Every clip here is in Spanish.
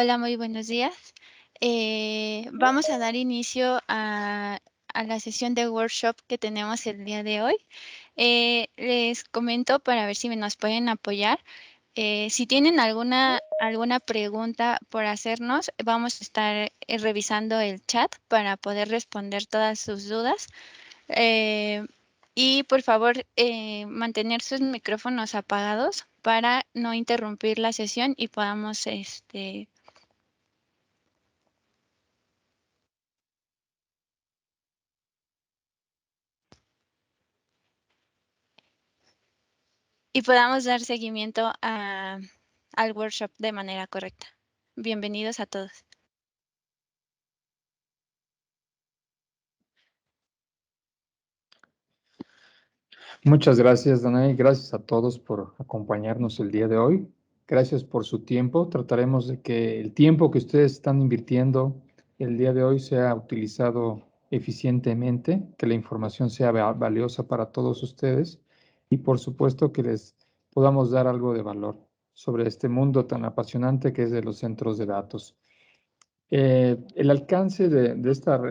Hola, muy buenos días. Vamos a dar inicio a la sesión de workshop que tenemos el día de hoy. Les comento para ver si nos pueden apoyar. Si tienen alguna pregunta por hacernos, vamos a estar revisando el chat para poder responder todas sus dudas. Y por favor, mantener sus micrófonos apagados para no interrumpir la sesión y podamos y podamos dar seguimiento al workshop de manera correcta. Bienvenidos a todos. Muchas gracias, Danae. Gracias a todos por acompañarnos el día de hoy. Gracias por su tiempo. Trataremos de que el tiempo que ustedes están invirtiendo el día de hoy sea utilizado eficientemente, que la información sea valiosa para todos ustedes y, por supuesto, que les podamos dar algo de valor sobre este mundo tan apasionante que es de los centros de datos. El alcance de esta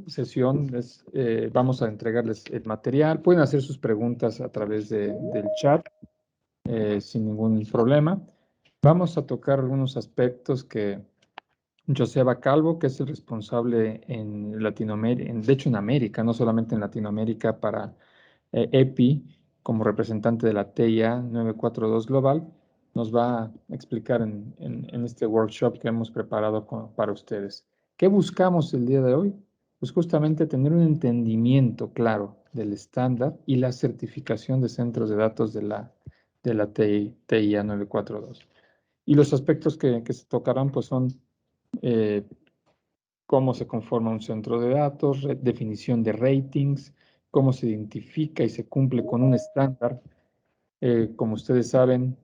sesión es, vamos a entregarles el material. Pueden hacer sus preguntas a través del chat sin ningún problema. Vamos a tocar algunos aspectos que Joseba Calvo, que es el responsable en Latinoamérica, de hecho en América, no solamente en Latinoamérica, para EPI, como representante de la TIA 942 Global, nos va a explicar en este workshop que hemos preparado para ustedes. ¿Qué buscamos el día de hoy? Pues justamente tener un entendimiento claro del estándar y la certificación de centros de datos de la TIA 942. Y los aspectos que se tocarán pues son cómo se conforma un centro de datos, definición de ratings, cómo se identifica y se cumple con un estándar. Como ustedes saben,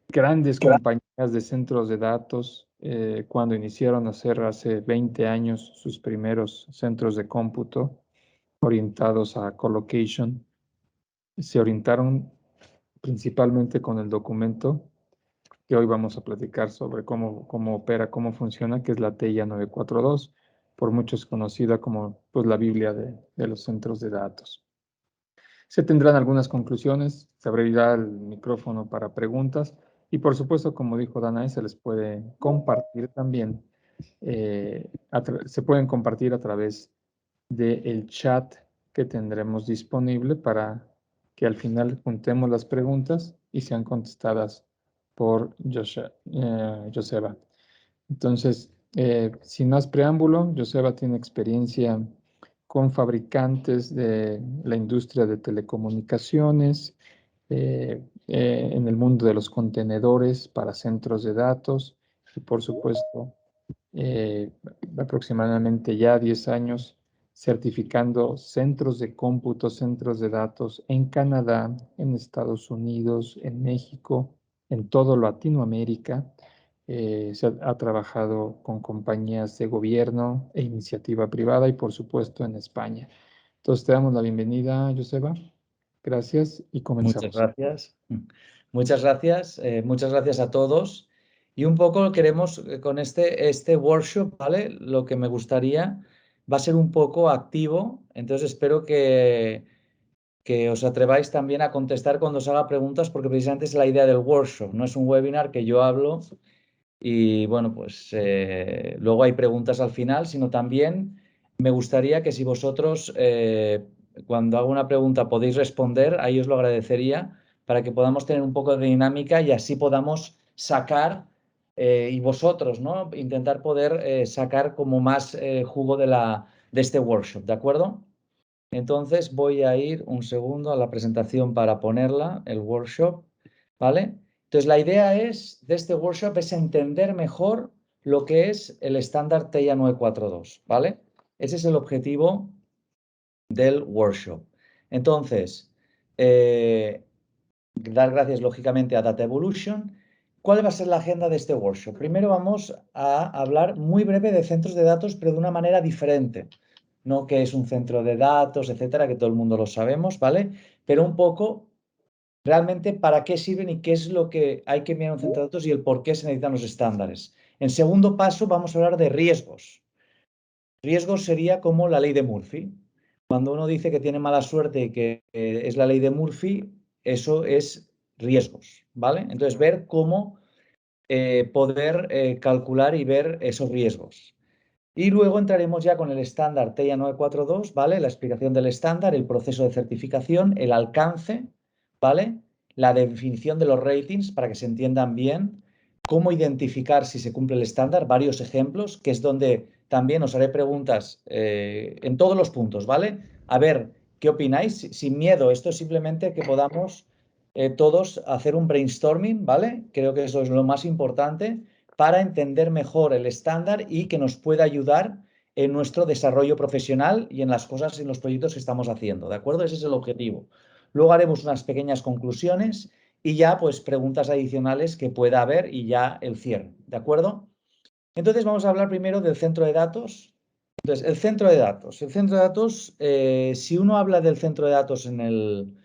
grandes compañías de centros de datos, cuando iniciaron a hacer hace 20 años sus primeros centros de cómputo orientados a colocation, se orientaron principalmente con el documento que hoy vamos a platicar sobre cómo opera, cómo funciona, que es la TIA 942, por muchos conocida como pues, la Biblia de los centros de datos. Se tendrán algunas conclusiones, se abrirá el micrófono para preguntas y por supuesto, como dijo Danae, se les puede compartir también, se pueden compartir a través del chat que tendremos disponible para que al final juntemos las preguntas y sean contestadas por Joseba. Entonces, sin más preámbulo, Joseba tiene experiencia con fabricantes de la industria de telecomunicaciones, en el mundo de los contenedores para centros de datos y, por supuesto, aproximadamente ya 10 años certificando centros de cómputo, centros de datos en Canadá, en Estados Unidos, en México, en todo Latinoamérica. Se ha trabajado con compañías de gobierno e iniciativa privada y por supuesto en España. Entonces te damos la bienvenida, Joseba. Gracias y comenzamos. Muchas gracias. Muchas gracias a todos. Y un poco queremos con este workshop, ¿vale? Lo que me gustaría va a ser un poco activo, entonces espero que os atreváis también a contestar cuando os haga preguntas, porque precisamente es la idea del workshop, no es un webinar que yo hablo y bueno, pues luego hay preguntas al final, sino también me gustaría que si vosotros cuando hago una pregunta podéis responder, ahí os lo agradecería para que podamos tener un poco de dinámica y así podamos sacar y vosotros, ¿no? Intentar poder sacar como más jugo de este workshop, ¿de acuerdo? Entonces voy a ir un segundo a la presentación para ponerla, el workshop, ¿vale? Entonces la idea de este workshop es entender mejor lo que es el estándar TIA 942, ¿vale? Ese es el objetivo del workshop. Entonces, dar gracias lógicamente a Data Evolution. ¿Cuál va a ser la agenda de este workshop? Primero vamos a hablar muy breve de centros de datos, pero de una manera diferente. No que es un centro de datos, etcétera, que todo el mundo lo sabemos, ¿vale? Pero un poco realmente para qué sirven y qué es lo que hay que mirar en un centro de datos y el por qué se necesitan los estándares. En segundo paso vamos a hablar de riesgos. Riesgos sería como la ley de Murphy. Cuando uno dice que tiene mala suerte y que es la ley de Murphy, eso es riesgos, ¿vale? Entonces, ver cómo poder calcular y ver esos riesgos. Y luego entraremos ya con el estándar TEIA 942, ¿vale? La explicación del estándar, el proceso de certificación, el alcance, ¿vale? La definición de los ratings para que se entiendan bien, cómo identificar si se cumple el estándar, varios ejemplos, que es donde también os haré preguntas en todos los puntos, ¿vale? A ver, ¿qué opináis? Sin miedo, esto es simplemente que podamos todos hacer un brainstorming, ¿vale? Creo que eso es lo más importante para entender mejor el estándar y que nos pueda ayudar en nuestro desarrollo profesional y en las cosas, en los proyectos que estamos haciendo, ¿de acuerdo? Ese es el objetivo. Luego haremos unas pequeñas conclusiones y ya pues preguntas adicionales que pueda haber y ya el cierre, ¿de acuerdo? Entonces vamos a hablar primero del centro de datos. Entonces, el centro de datos. El centro de datos, si uno habla del centro de datos en el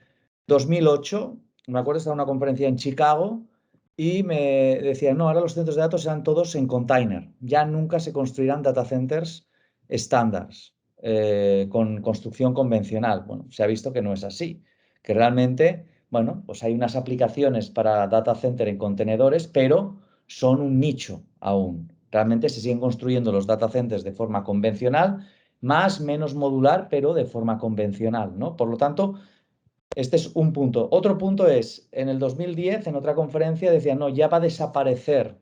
2008, me acuerdo, estaba en una conferencia en Chicago y me decían, no, ahora los centros de datos serán todos en container. Ya nunca se construirán data centers estándares con construcción convencional. Bueno, se ha visto que no es así, que realmente, bueno, pues hay unas aplicaciones para data center en contenedores, pero son un nicho aún. Realmente se siguen construyendo los data centers de forma convencional, más, menos modular, pero de forma convencional, ¿no? Por lo tanto, este es un punto. Otro punto es, en el 2010, en otra conferencia, decían, no, ya va a desaparecer,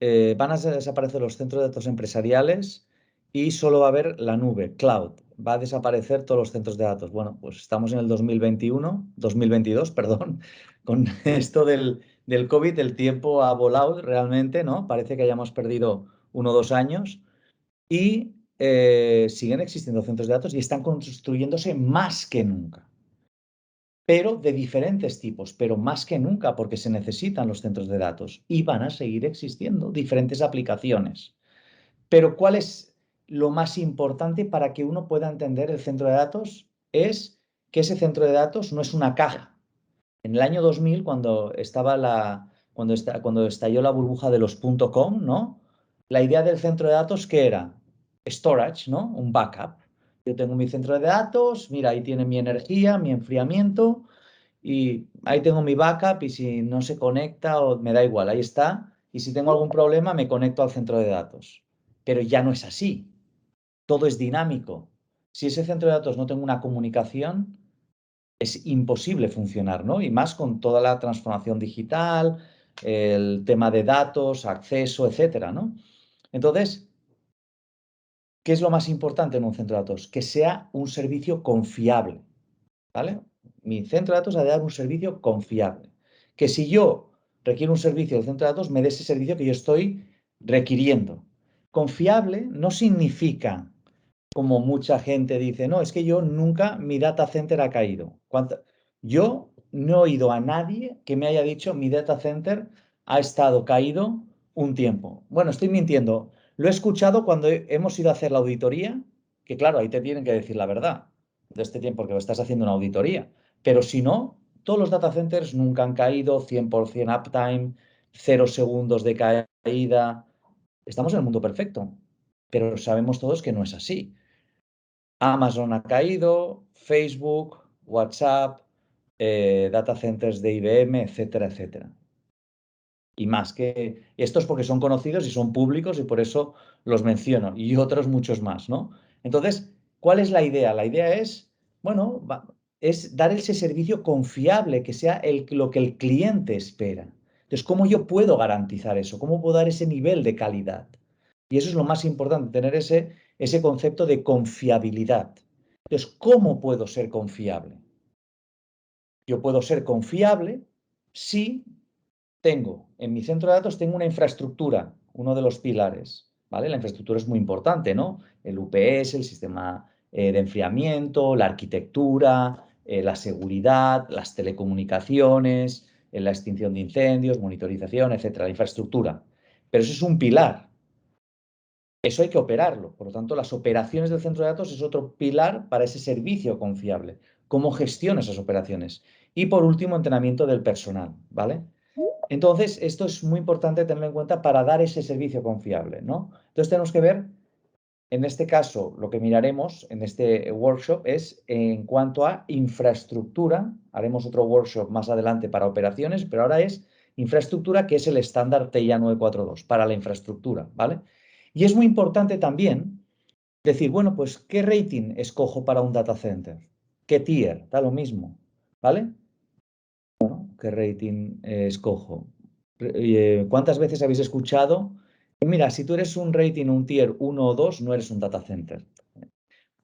van a desaparecer los centros de datos empresariales y solo va a haber la nube, cloud. Va a desaparecer todos los centros de datos. Bueno, pues estamos en el 2022, perdón, con esto del COVID, el tiempo ha volado realmente, ¿no? Parece que hayamos perdido 1 o 2 años y siguen existiendo centros de datos y están construyéndose más que nunca, pero de diferentes tipos, pero más que nunca porque se necesitan los centros de datos y van a seguir existiendo diferentes aplicaciones. Pero ¿cuál es lo más importante para que uno pueda entender el centro de datos? Es que ese centro de datos no es una caja. En el año 2000, cuando estalló la burbuja de los .com, ¿no? La idea del centro de datos, ¿qué era? Storage, ¿no? Un backup. Yo tengo mi centro de datos, mira, ahí tiene mi energía, mi enfriamiento, y ahí tengo mi backup y si no se conecta o me da igual, ahí está. Y si tengo algún problema me conecto al centro de datos. Pero ya no es así. Todo es dinámico. Si ese centro de datos no tiene una comunicación, es imposible funcionar, ¿no? Y más con toda la transformación digital, el tema de datos, acceso, etcétera, ¿no? Entonces, ¿qué es lo más importante en un centro de datos? Que sea un servicio confiable, ¿vale? Mi centro de datos ha de dar un servicio confiable. Que si yo requiero un servicio del centro de datos, me dé ese servicio que yo estoy requiriendo. Confiable no significa, como mucha gente dice, no, es que yo nunca, mi data center ha caído. Yo no he oído a nadie que me haya dicho mi data center ha estado caído un tiempo. Bueno, estoy mintiendo. Lo he escuchado cuando hemos ido a hacer la auditoría, que claro, ahí te tienen que decir la verdad de este tiempo porque estás haciendo una auditoría. Pero si no, todos los data centers nunca han caído, 100% uptime, 0 segundos de caída. Estamos en el mundo perfecto, pero sabemos todos que no es así. Amazon ha caído, Facebook, WhatsApp, data centers de IBM, etcétera, etcétera. Y más que estos porque son conocidos y son públicos y por eso los menciono. Y otros muchos más, ¿no? Entonces, ¿cuál es la idea? La idea es, bueno, es dar ese servicio confiable, que sea lo que el cliente espera. Entonces, ¿cómo yo puedo garantizar eso? ¿Cómo puedo dar ese nivel de calidad? Y eso es lo más importante, tener ese concepto de confiabilidad. Entonces, ¿cómo puedo ser confiable? Yo puedo ser confiable si tengo en mi centro de datos tengo una infraestructura, uno de los pilares, ¿vale? La infraestructura es muy importante, ¿no? El UPS, el sistema de enfriamiento, la arquitectura, la seguridad, las telecomunicaciones, la extinción de incendios, monitorización, etcétera, la infraestructura. Pero eso es un pilar. Eso hay que operarlo. Por lo tanto, las operaciones del centro de datos es otro pilar para ese servicio confiable. ¿Cómo gestiona esas operaciones? Y por último, entrenamiento del personal, ¿vale? Entonces, esto es muy importante tenerlo en cuenta para dar ese servicio confiable, ¿no? Entonces, tenemos que ver, en este caso, lo que miraremos en este workshop es en cuanto a infraestructura. Haremos otro workshop más adelante para operaciones, pero ahora es infraestructura, que es el estándar TIA 942 para la infraestructura, ¿vale? Y es muy importante también decir, bueno, pues, ¿qué rating escojo para un data center? ¿Qué tier? Da lo mismo, ¿vale? Bueno, ¿qué rating escojo? ¿Cuántas veces habéis escuchado? Mira, si tú eres un rating, un tier 1 o 2, no eres un data center.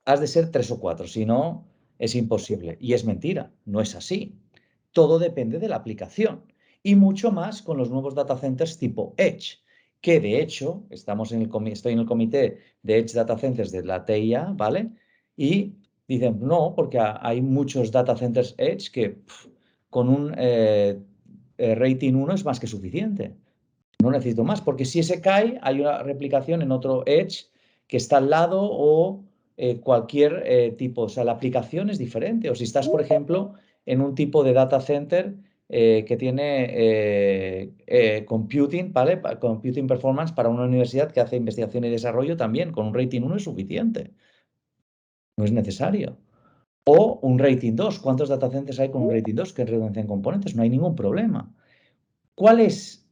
Has de ser 3 o 4, si no, es imposible. Y es mentira, no es así. Todo depende de la aplicación. Y mucho más con los nuevos data centers tipo Edge, que de hecho, estoy en el comité de Edge Data Centers de la TIA, ¿vale? Y dicen, no, porque hay muchos data centers Edge que con un rating 1 es más que suficiente. No necesito más, porque si ese cae, hay una replicación en otro Edge que está al lado o cualquier tipo. O sea, la aplicación es diferente. O si estás, por ejemplo, en un tipo de data center que tiene computing, ¿vale? Computing performance para una universidad que hace investigación y desarrollo también, con un rating 1 es suficiente. No es necesario. O un rating 2. ¿Cuántos data centers hay con un rating 2 que reducen componentes? No hay ningún problema. ¿Cuál es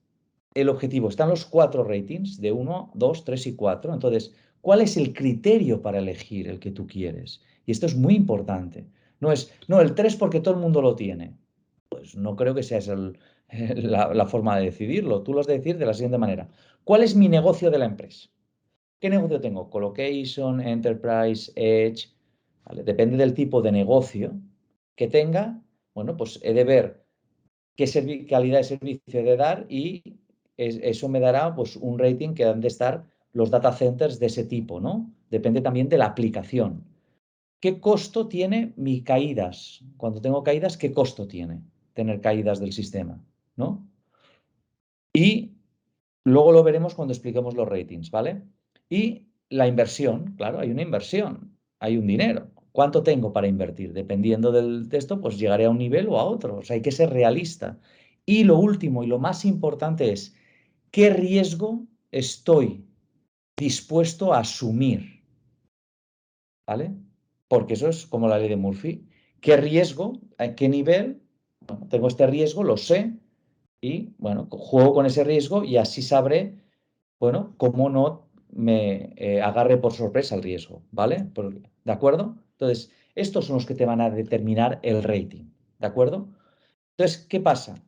el objetivo? Están los 4 ratings de 1, 2, 3 y 4. Entonces, ¿cuál es el criterio para elegir el que tú quieres? Y esto es muy importante. No es, no, el 3 porque todo el mundo lo tiene. Pues no creo que sea esa la forma de decidirlo. Tú lo has de decir de la siguiente manera. ¿Cuál es mi negocio de la empresa? ¿Qué negocio tengo? Colocation, Enterprise, Edge. ¿Vale? Depende del tipo de negocio que tenga. Bueno, pues he de ver qué calidad de servicio he de dar y eso me dará pues, un rating que han de estar los data centers de ese tipo, ¿no? Depende también de la aplicación. ¿Qué costo tiene mi caídas? Cuando tengo caídas, ¿qué costo tiene tener caídas del sistema? ¿No? Y luego lo veremos cuando expliquemos los ratings, ¿vale? Y la inversión, claro, hay una inversión, hay un dinero. ¿Cuánto tengo para invertir? Dependiendo del texto, pues llegaré a un nivel o a otro. O sea, hay que ser realista. Y lo último y lo más importante es, ¿qué riesgo estoy dispuesto a asumir? ¿Vale? Porque eso es como la ley de Murphy. ¿Qué riesgo? ¿A qué nivel? Bueno, tengo este riesgo, lo sé, y bueno, juego con ese riesgo y así sabré, bueno, cómo no me agarre por sorpresa el riesgo, ¿vale? ¿De acuerdo? Entonces, estos son los que te van a determinar el rating, ¿de acuerdo? Entonces, ¿qué pasa?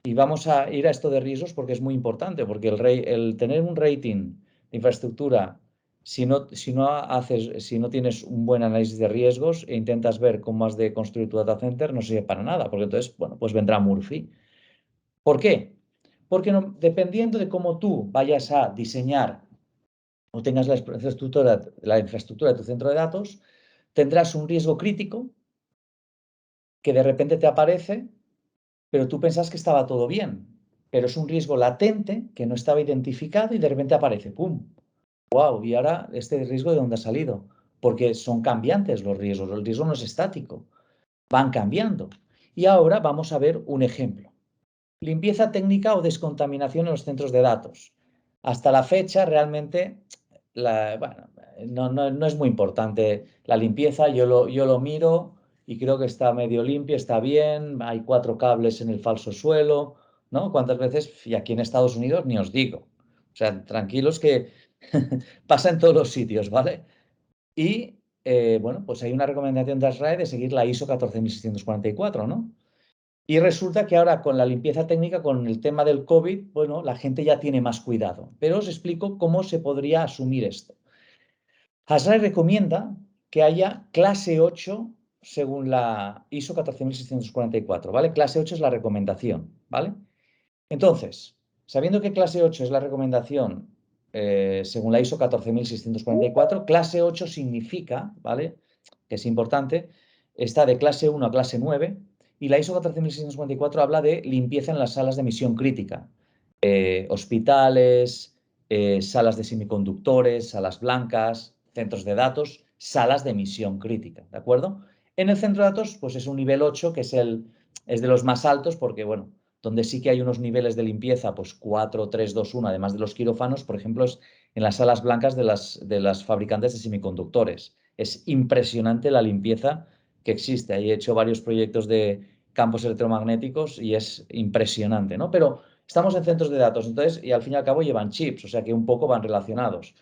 Y vamos a ir a esto de riesgos porque es muy importante, porque el tener un rating de infraestructura, si no tienes un buen análisis de riesgos e intentas ver cómo has de construir tu data center, no sirve para nada, porque entonces, bueno, pues vendrá Murphy. ¿Por qué? Porque dependiendo de cómo tú vayas a diseñar o tengas la infraestructura de tu centro de datos, tendrás un riesgo crítico que de repente te aparece, pero tú pensás que estaba todo bien. Pero es un riesgo latente que no estaba identificado y de repente aparece, ¡pum! ¡Wow! ¿Y ahora este riesgo de dónde ha salido? Porque son cambiantes los riesgos, el riesgo no es estático, van cambiando. Y ahora vamos a ver un ejemplo. Limpieza técnica o descontaminación en los centros de datos. Hasta la fecha realmente no es muy importante la limpieza, yo lo miro y creo que está medio limpio, está bien, hay 4 cables en el falso suelo, ¿no? ¿Cuántas veces? Y aquí en Estados Unidos ni os digo. O sea, tranquilos que pasa en todos los sitios, ¿vale? Y bueno, pues hay una recomendación de ASRAE de seguir la ISO 14644, ¿no? Y resulta que ahora con la limpieza técnica, con el tema del COVID, bueno, la gente ya tiene más cuidado. Pero os explico cómo se podría asumir esto. ASRAE recomienda que haya clase 8 según la ISO 14644, ¿vale? Clase 8 es la recomendación, ¿vale? Entonces, sabiendo que clase 8 es la recomendación según la ISO 14644, clase 8 significa, ¿vale? Que es importante, está de clase 1 a clase 9 y la ISO 14644 habla de limpieza en las salas de misión crítica, hospitales, salas de semiconductores, salas blancas, centros de datos, salas de misión crítica, ¿de acuerdo? En el centro de datos, pues es un nivel 8 que es de los más altos porque, bueno, donde sí que hay unos niveles de limpieza, pues 4, 3, 2, 1, además de los quirófanos, por ejemplo, es en las salas blancas de las fabricantes de semiconductores. Es impresionante la limpieza que existe. Ahí he hecho varios proyectos de campos electromagnéticos y es impresionante, ¿no? Pero estamos en centros de datos, entonces, y al fin y al cabo llevan chips, o sea que un poco van relacionados.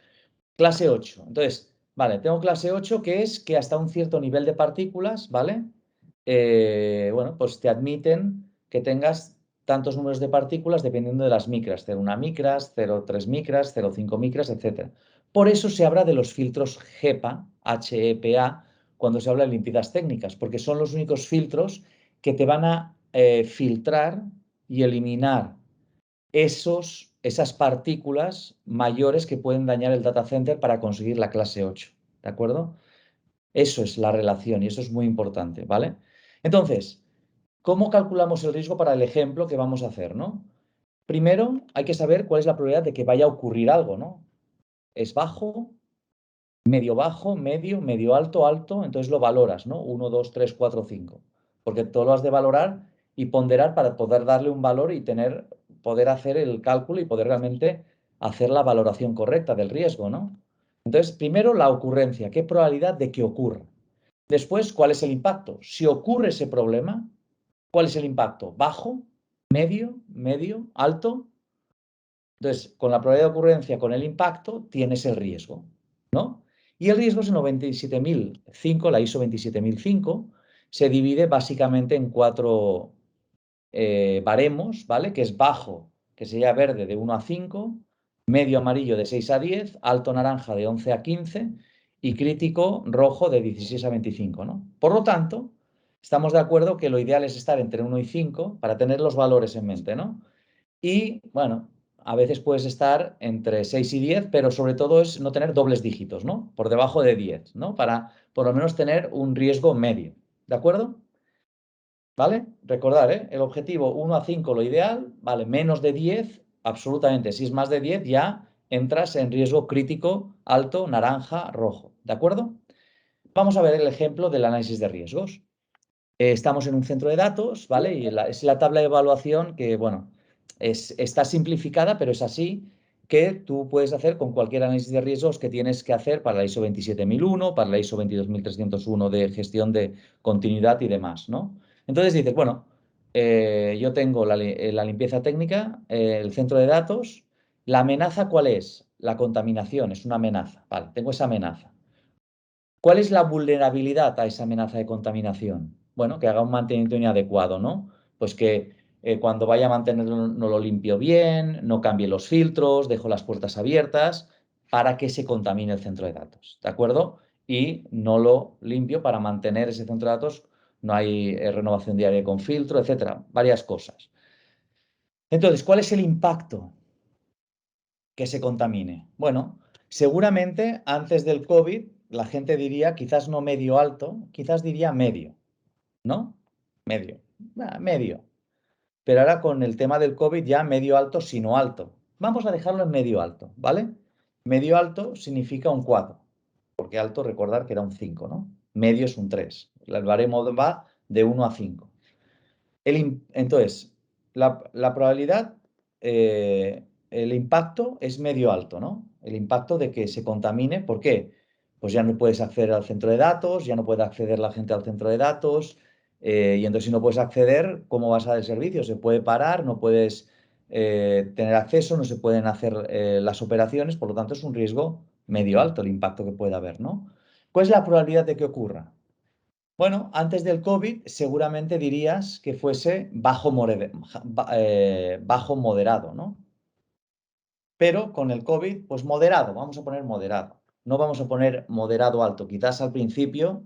Clase 8. Entonces, vale, tengo clase 8, que es que hasta un cierto nivel de partículas, ¿vale? Bueno, pues te admiten que tengas tantos números de partículas dependiendo de las micras, 0,1 micras, 0,3 micras, 0,5 micras, etc. Por eso se habla de los filtros HEPA, HEPA, cuando se habla de limpiezas técnicas, porque son los únicos filtros que te van a filtrar y eliminar esas partículas mayores que pueden dañar el data center para conseguir la clase 8, ¿de acuerdo? Eso es la relación y eso es muy importante, ¿vale? Entonces, ¿cómo calculamos el riesgo para el ejemplo que vamos a hacer, ¿no? Primero, hay que saber cuál es la probabilidad de que vaya a ocurrir algo, ¿no? ¿Es bajo, medio, medio alto, alto? Entonces lo valoras, ¿no? 1, 2, 3, 4, 5. Porque todo lo has de valorar y ponderar para poder darle un valor y poder hacer el cálculo y poder realmente hacer la valoración correcta del riesgo, ¿no? Entonces, primero la ocurrencia, ¿qué probabilidad de que ocurra? Después, ¿cuál es el impacto? Si ocurre ese problema, ¿cuál es el impacto? ¿Bajo? ¿Medio? ¿Medio? ¿Alto? Entonces, con la probabilidad de ocurrencia, con el impacto, tienes el riesgo, ¿no? Y el riesgo es en 27005, la ISO 27005, se divide básicamente en 4 baremos, ¿vale? Que es bajo, que sería verde de 1 a 5, medio amarillo de 6 a 10, alto naranja de 11 a 15 y crítico rojo de 16 a 25, ¿no? Por lo tanto, estamos de acuerdo que lo ideal es estar entre 1 y 5 para tener los valores en mente, ¿no? Y, bueno, a veces puedes estar entre 6 y 10, pero sobre todo es no tener dobles dígitos, ¿no? Por debajo de 10, ¿no? Para por lo menos tener un riesgo medio, ¿de acuerdo? ¿Vale? Recordar, el objetivo 1 a 5 lo ideal, ¿vale? Menos de 10, absolutamente. Si es más de 10 ya entras en riesgo crítico, alto, naranja, rojo, ¿de acuerdo? Vamos a ver el ejemplo del análisis de riesgos. Estamos en un centro de datos, ¿vale? Y es la tabla de evaluación que, bueno, está simplificada, pero es así, que tú puedes hacer con cualquier análisis de riesgos que tienes que hacer para la ISO 27001, para la ISO 22301 de gestión de continuidad y demás, ¿no? Entonces dices, bueno, yo tengo la limpieza técnica, el centro de datos. ¿La amenaza cuál es? La contaminación, es una amenaza. Vale, tengo esa amenaza. ¿Cuál es la vulnerabilidad a esa amenaza de contaminación? Bueno, que haga un mantenimiento inadecuado, ¿no? Pues que cuando vaya a mantenerlo no lo limpio bien, no cambie los filtros, dejo las puertas abiertas para que se contamine el centro de datos, ¿de acuerdo? Y no lo limpio para mantener ese centro de datos, no hay renovación diaria con filtro, etcétera, varias cosas. Entonces, ¿cuál es el impacto que se contamine? Bueno, seguramente antes del COVID la gente diría quizás no medio alto, quizás diría medio, ¿no? Medio, medio. Pero ahora con el tema del COVID ya medio alto, sino alto. Vamos a dejarlo en medio alto, ¿vale? Medio alto significa un 4, porque alto recordar que era un 5, ¿no? Medio es un 3. El baremo va de 1 a 5. Entonces, la probabilidad, el impacto es medio alto, ¿no? El impacto de que se contamine, ¿por qué? Pues ya no puedes acceder al centro de datos, ya no puede acceder la gente al centro de datos, y entonces si no puedes acceder, ¿cómo vas a dar el servicio? Se puede parar, no puedes tener acceso, no se pueden hacer las operaciones, por lo tanto es un riesgo medio alto el impacto que puede haber, ¿no? ¿Cuál es la probabilidad de que ocurra? Bueno, antes del COVID seguramente dirías que fuese bajo moderado, ¿no? Pero con el COVID, pues moderado, vamos a poner moderado. No vamos a poner moderado alto. Quizás al principio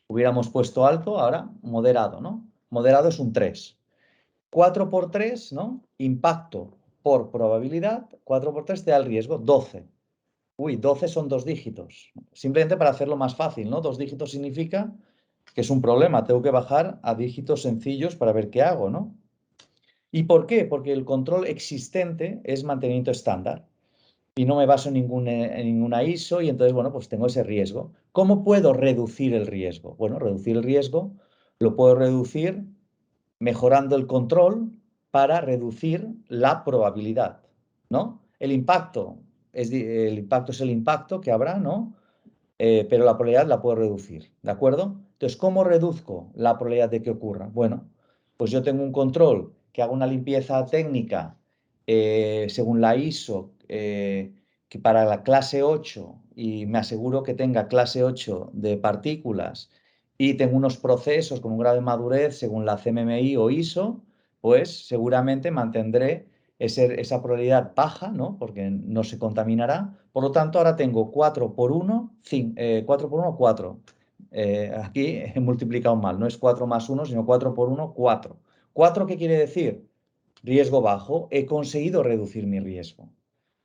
hubiéramos puesto alto, ahora moderado, ¿no? Moderado es un 3. 4 por 3, ¿no? Impacto por probabilidad, 4 por 3 te da el riesgo, 12. Uy, 12 son 2 dígitos. Simplemente para hacerlo más fácil, ¿no? 2 dígitos significa que es un problema. Tengo que bajar a dígitos sencillos para ver qué hago, ¿no? ¿Y por qué? Porque el control existente es mantenimiento estándar y no me baso en ninguna ISO y entonces, bueno, pues tengo ese riesgo. ¿Cómo puedo reducir el riesgo? Bueno, reducir el riesgo lo puedo reducir mejorando el control para reducir la probabilidad, ¿no? El impacto es el impacto que habrá, ¿no? Pero la probabilidad la puedo reducir, ¿de acuerdo? Entonces, ¿cómo reduzco la probabilidad de que ocurra? Bueno, pues yo tengo un control que haga una limpieza técnica según la ISO, que para la clase 8, y me aseguro que tenga clase 8 de partículas, y tengo unos procesos con un grado de madurez según la CMMI o ISO, pues seguramente mantendré esa probabilidad baja, ¿no? Porque no se contaminará. Por lo tanto, ahora tengo 4 por 1, 4 por 1, 4. Aquí he multiplicado mal, no es 4 más 1, sino 4 por 1, 4. ¿4 qué quiere decir? Riesgo bajo. He conseguido reducir mi riesgo.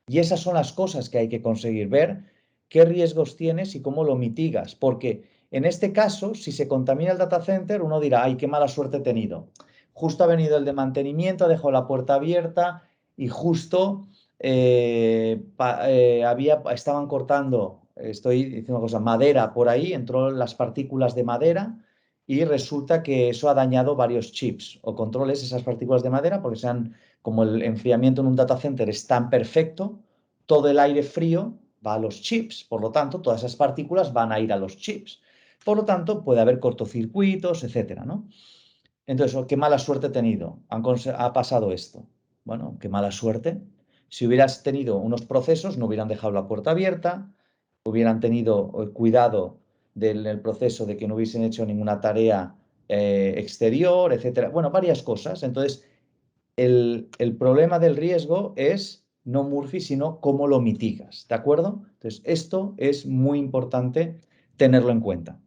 Y esas son las cosas que hay que conseguir, ver qué riesgos tienes y cómo lo mitigas. Porque en este caso, si se contamina el data center, uno dirá, ay, qué mala suerte he tenido. Justo ha venido el de mantenimiento, ha dejado la puerta abierta y justo estaban cortando, estoy diciendo una cosa, madera por ahí, entró las partículas de madera y resulta que eso ha dañado varios chips o controles, esas partículas de madera, porque como el enfriamiento en un data center es tan perfecto, todo el aire frío va a los chips, por lo tanto, todas esas partículas van a ir a los chips. Por lo tanto, puede haber cortocircuitos, etcétera, ¿no? Entonces, qué mala suerte he tenido. Ha pasado esto. Bueno, qué mala suerte. Si hubieras tenido unos procesos, no hubieran dejado la puerta abierta, hubieran tenido cuidado del proceso de que no hubiesen hecho ninguna tarea exterior, etcétera. Bueno, varias cosas. Entonces, el problema del riesgo es no Murphy, sino cómo lo mitigas, ¿de acuerdo? Entonces, esto es muy importante tenerlo en cuenta.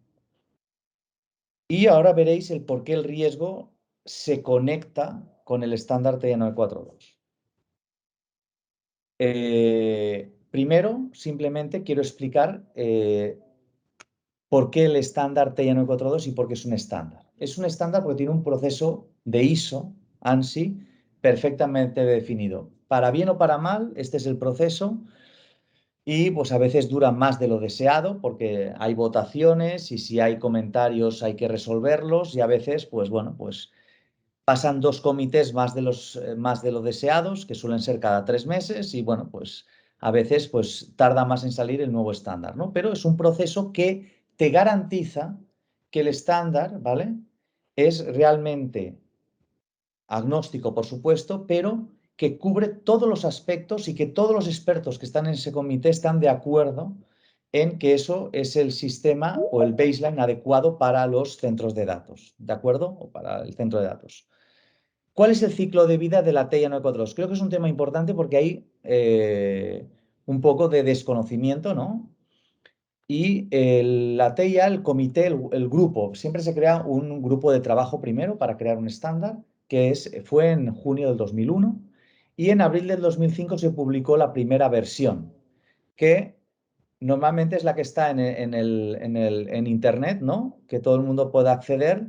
Y ahora veréis el por qué el riesgo se conecta con el estándar TIA 942. Primero, simplemente quiero explicar por qué el estándar TIA 942 y por qué es un estándar. Es un estándar porque tiene un proceso de ISO, ANSI, perfectamente definido. Para bien o para mal, este es el proceso. Y pues a veces dura más de lo deseado porque hay votaciones y si hay comentarios hay que resolverlos y a veces, pues bueno, pues pasan 2 comités más de lo deseados, que suelen ser cada 3 meses y bueno, pues a veces pues tarda más en salir el nuevo estándar, ¿no? Pero es un proceso que te garantiza que el estándar, ¿vale? Es realmente agnóstico, por supuesto, pero que cubre todos los aspectos y que todos los expertos que están en ese comité están de acuerdo en que eso es el sistema o el baseline adecuado para los centros de datos, ¿de acuerdo? O para el centro de datos. ¿Cuál es el ciclo de vida de la TIA 942? Creo que es un tema importante porque hay un poco de desconocimiento, ¿no? Y la TIA, el comité, el grupo, siempre se crea un grupo de trabajo primero para crear un estándar, fue en junio del 2001 y en abril del 2005 se publicó la primera versión, que normalmente es la que está en Internet, ¿no? Que todo el mundo pueda acceder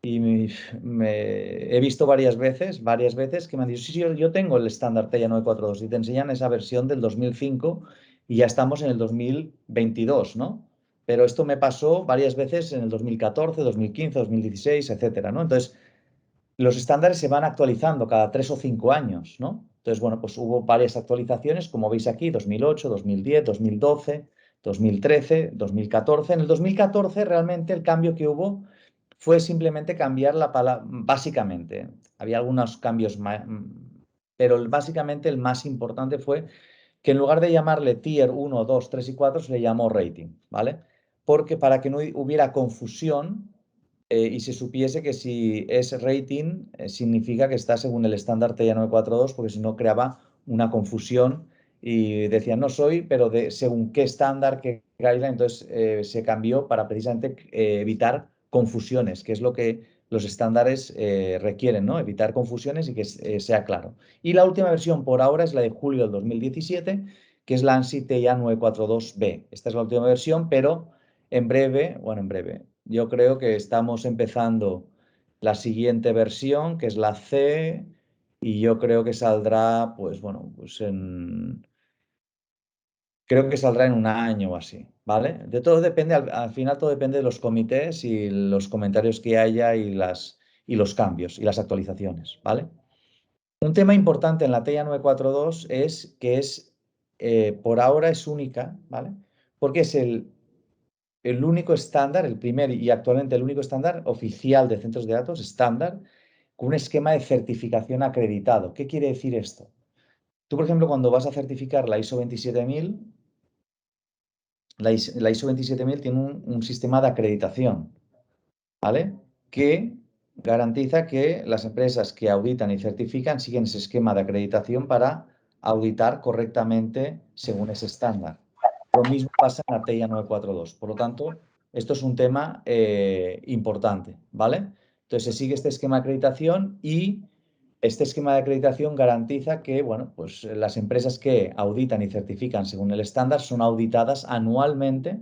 y he visto varias veces que me han dicho, sí, sí, yo tengo el estándar TIA 942 y te enseñan esa versión del 2005 y ya estamos en el 2022, ¿no? Pero esto me pasó varias veces en el 2014, 2015, 2016, etcétera, ¿no? Entonces, los estándares se van actualizando cada 3 o 5 años, ¿no? Entonces, bueno, pues hubo varias actualizaciones, como veis aquí, 2008, 2010, 2012, 2013, 2014. En el 2014 realmente el cambio que hubo fue simplemente cambiar la palabra, básicamente. Había algunos cambios, pero básicamente el más importante fue que en lugar de llamarle tier 1, 2, 3 y 4, se le llamó rating, ¿vale? Porque para que no hubiera confusión y se supiese que si es rating significa que está según el estándar TIA 942, porque si no creaba una confusión y decían no soy, pero según qué estándar, qué guideline, entonces se cambió para precisamente evitar confusiones, que es lo que los estándares requieren, ¿no? Evitar confusiones y que sea claro. Y la última versión por ahora es la de julio del 2017, que es la ANSI TIA 942B. Esta es la última versión, pero en breve, yo creo que estamos empezando la siguiente versión, que es la C, y yo creo que saldrá, pues bueno, creo que saldrá en un año o así, ¿vale? De todo depende, al final todo depende de los comités y los comentarios que haya y los cambios y las actualizaciones, ¿vale? Un tema importante en la TIA 942 es que por ahora es única, ¿vale? Porque es el único estándar, el primer y actualmente el único estándar oficial de centros de datos, estándar, con un esquema de certificación acreditado. ¿Qué quiere decir esto? Tú, por ejemplo, cuando vas a certificar la ISO 27000, la ISO 27000 tiene un sistema de acreditación, ¿vale? Que garantiza que las empresas que auditan y certifican siguen ese esquema de acreditación para auditar correctamente según ese estándar. Lo mismo pasa en la TIA 942. Por lo tanto, esto es un tema importante, ¿vale? Entonces, se sigue este esquema de acreditación y este esquema de acreditación garantiza que, bueno, pues las empresas que auditan y certifican según el estándar son auditadas anualmente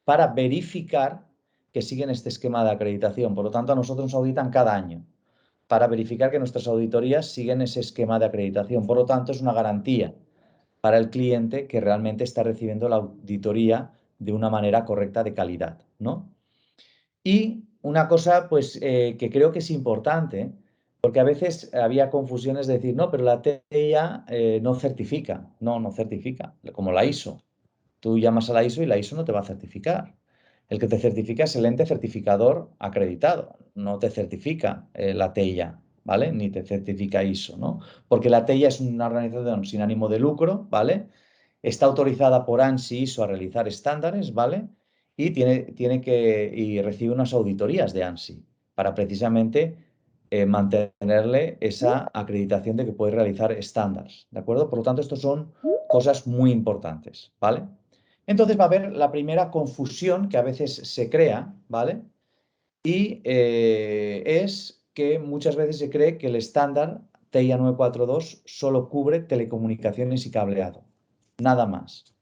para verificar que siguen este esquema de acreditación. Por lo tanto, a nosotros nos auditan cada año para verificar que nuestras auditorías siguen ese esquema de acreditación. Por lo tanto, es una garantía para el cliente que realmente está recibiendo la auditoría de una manera correcta de calidad, ¿no? Y una cosa, pues, que creo que es importante, porque a veces había confusiones de decir, no, pero la TIA no certifica. No, no certifica, como la ISO. Tú llamas a la ISO y la ISO no te va a certificar. El que te certifica es el ente certificador acreditado, no te certifica la TIA, ¿vale? Ni te certifica ISO, ¿no? Porque la TIA es una organización sin ánimo de lucro, ¿vale? Está autorizada por ANSI ISO a realizar estándares, ¿vale? Y y recibe unas auditorías de ANSI para precisamente mantenerle esa acreditación de que puede realizar estándares, ¿de acuerdo? Por lo tanto, estos son cosas muy importantes, ¿vale? Entonces va a haber la primera confusión que a veces se crea, ¿vale? Y es que muchas veces se cree que el estándar TIA 942 solo cubre telecomunicaciones y cableado, nada más.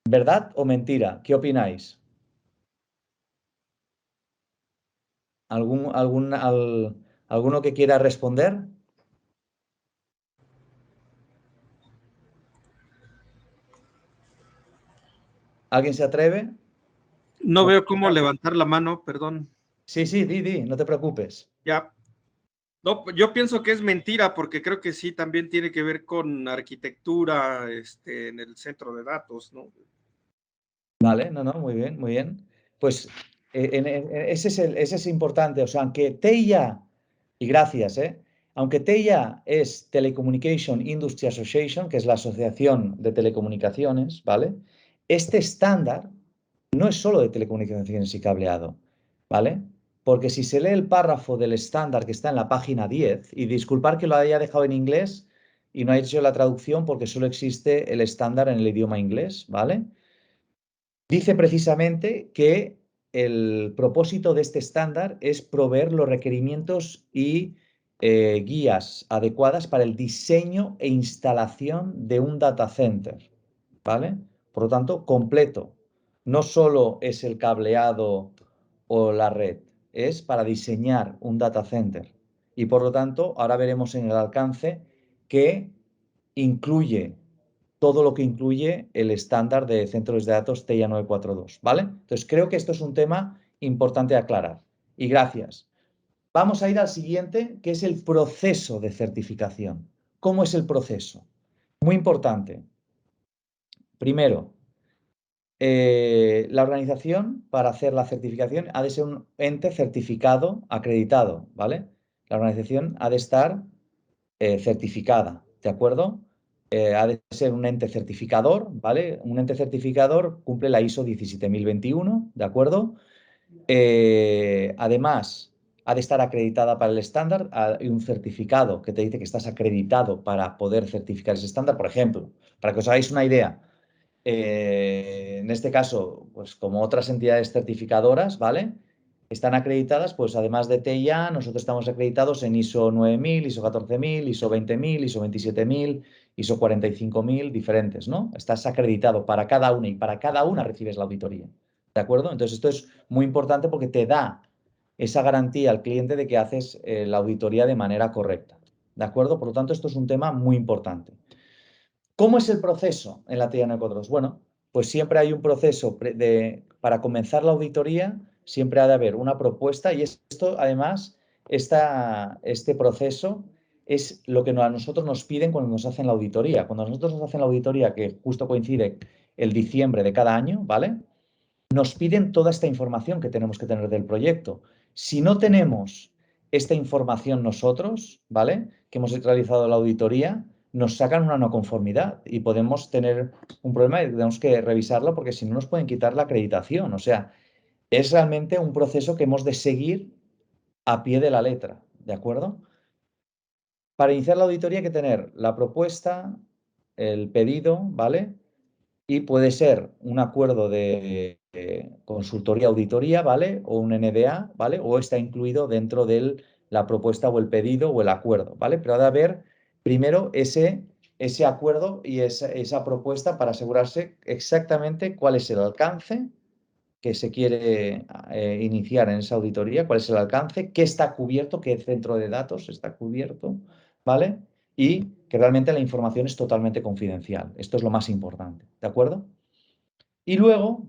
¿Verdad o mentira? ¿Qué opináis? ¿Alguno que quiera responder? ¿Alguien se atreve? No veo cómo levantar la mano, perdón. Sí, di, no te preocupes. Ya. No, yo pienso que es mentira porque creo que sí también tiene que ver con arquitectura en el centro de datos, ¿no? Vale, no, muy bien, muy bien. Pues ese es importante, o sea, aunque TIA, y gracias, aunque TIA es Telecommunication Industry Association, que es la asociación de telecomunicaciones, ¿vale? Este estándar no es solo de telecomunicaciones y cableado, ¿vale? Porque si se lee el párrafo del estándar que está en la página 10, y disculpar que lo haya dejado en inglés y no haya hecho la traducción porque solo existe el estándar en el idioma inglés, ¿vale? Dice precisamente que el propósito de este estándar es proveer los requerimientos y guías adecuadas para el diseño e instalación de un data center, ¿vale? Por lo tanto, completo. No solo es el cableado o la red, es para diseñar un data center. Y por lo tanto, ahora veremos en el alcance que incluye todo lo que incluye el estándar de centros de datos TIA 942, ¿vale? Entonces, creo que esto es un tema importante a aclarar. Y gracias. Vamos a ir al siguiente, que es el proceso de certificación. ¿Cómo es el proceso? Muy importante. Primero, la organización, para hacer la certificación, ha de ser un ente certificado, acreditado, ¿vale? La organización ha de estar certificada, ¿de acuerdo? Ha de ser un ente certificador, ¿vale? Un ente certificador cumple la ISO 17021, ¿de acuerdo? Además, ha de estar acreditada para el estándar. Hay un certificado que te dice que estás acreditado para poder certificar ese estándar. Por ejemplo, para que os hagáis una idea, en este caso, pues como otras entidades certificadoras, ¿vale? Están acreditadas, pues además de TIA, nosotros estamos acreditados en ISO 9000, ISO 14000, ISO 20000, ISO 27000, ISO 45000, diferentes, ¿no? Estás acreditado para cada una y para cada una recibes la auditoría, ¿de acuerdo? Entonces esto es muy importante porque te da esa garantía al cliente de que haces la auditoría de manera correcta, ¿de acuerdo? Por lo tanto, esto es un tema muy importante. ¿Cómo es el proceso en la TIA 942? Bueno, pues siempre hay un proceso para comenzar la auditoría, siempre ha de haber una propuesta y esto, además, este proceso es lo que a nosotros nos piden cuando nos hacen la auditoría. Cuando a nosotros nos hacen la auditoría, que justo coincide el diciembre de cada año, ¿vale? Nos piden toda esta información que tenemos que tener del proyecto. Si no tenemos esta información nosotros, ¿vale? Que hemos realizado la auditoría, nos sacan una no conformidad y podemos tener un problema y tenemos que revisarlo porque si no nos pueden quitar la acreditación. O sea, es realmente un proceso que hemos de seguir a pie de la letra, ¿de acuerdo? Para iniciar la auditoría hay que tener la propuesta, el pedido, ¿vale? Y puede ser un acuerdo de consultoría-auditoría, ¿vale? O un NDA, ¿vale? O está incluido dentro de la propuesta o el pedido o el acuerdo, ¿vale? Pero ha de haber primero ese acuerdo y esa propuesta para asegurarse exactamente cuál es el alcance que se quiere iniciar en esa auditoría, cuál es el alcance, qué está cubierto, qué centro de datos está cubierto, ¿vale? Y que realmente la información es totalmente confidencial. Esto es lo más importante, ¿de acuerdo? Y luego,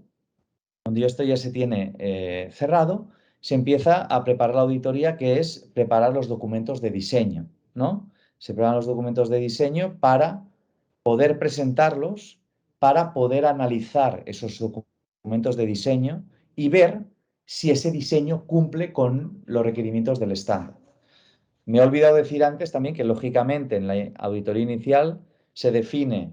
cuando esto ya se tiene cerrado, se empieza a preparar la auditoría, que es preparar los documentos de diseño, ¿no? Se preparan los documentos de diseño para poder presentarlos, para poder analizar esos documentos de diseño y ver si ese diseño cumple con los requerimientos del estándar. Me he olvidado decir antes también que, lógicamente, en la auditoría inicial se define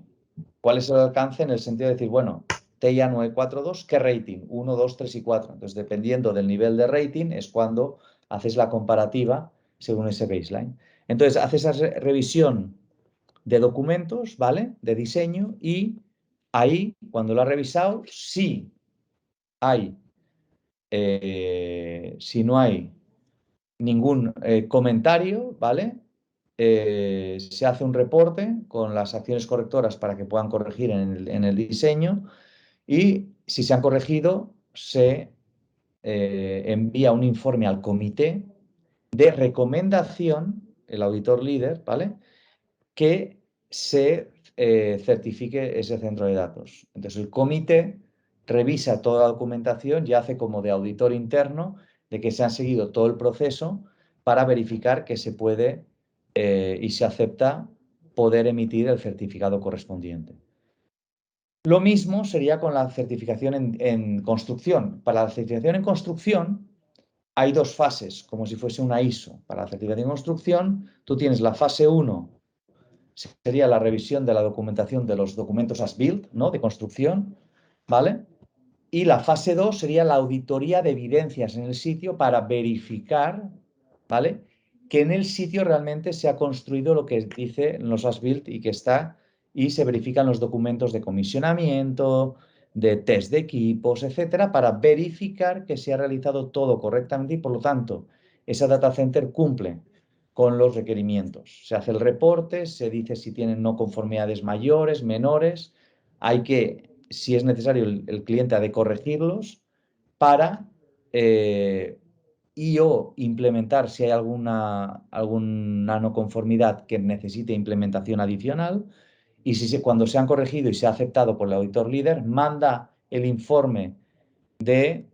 cuál es el alcance en el sentido de decir, bueno, TIA 942, ¿qué rating? 1, 2, 3 y 4. Entonces, dependiendo del nivel de rating, es cuando haces la comparativa según ese baseline. Entonces, haces esa revisión de documentos, ¿vale? De diseño, y ahí, cuando lo has revisado, si no hay ningún comentario, ¿vale? Se hace un reporte con las acciones correctoras para que puedan corregir en el diseño, y si se han corregido, se envía un informe al comité de recomendación, el auditor líder, ¿vale? Que se certifique ese centro de datos. Entonces, el comité revisa toda la documentación y hace como de auditor interno de que se ha seguido todo el proceso para verificar que se puede y se acepta poder emitir el certificado correspondiente. Lo mismo sería con la certificación en construcción. Para la certificación en construcción hay dos fases, como si fuese una ISO. Para la certificación en construcción, tú tienes la fase 1, sería la revisión de la documentación de los documentos as-built, ¿no? De construcción, ¿vale? Y la fase 2 sería la auditoría de evidencias en el sitio para verificar, ¿vale? Que en el sitio realmente se ha construido lo que dice los as-built y que está, y se verifican los documentos de comisionamiento, de test de equipos, etcétera, para verificar que se ha realizado todo correctamente y, por lo tanto, esa data center cumple con los requerimientos. Se hace el reporte, se dice si tienen no conformidades mayores, menores. Hay que, si es necesario, el cliente ha de corregirlos para o implementar si hay alguna no conformidad que necesite implementación adicional. Y cuando se han corregido y se ha aceptado por el auditor líder, manda el informe de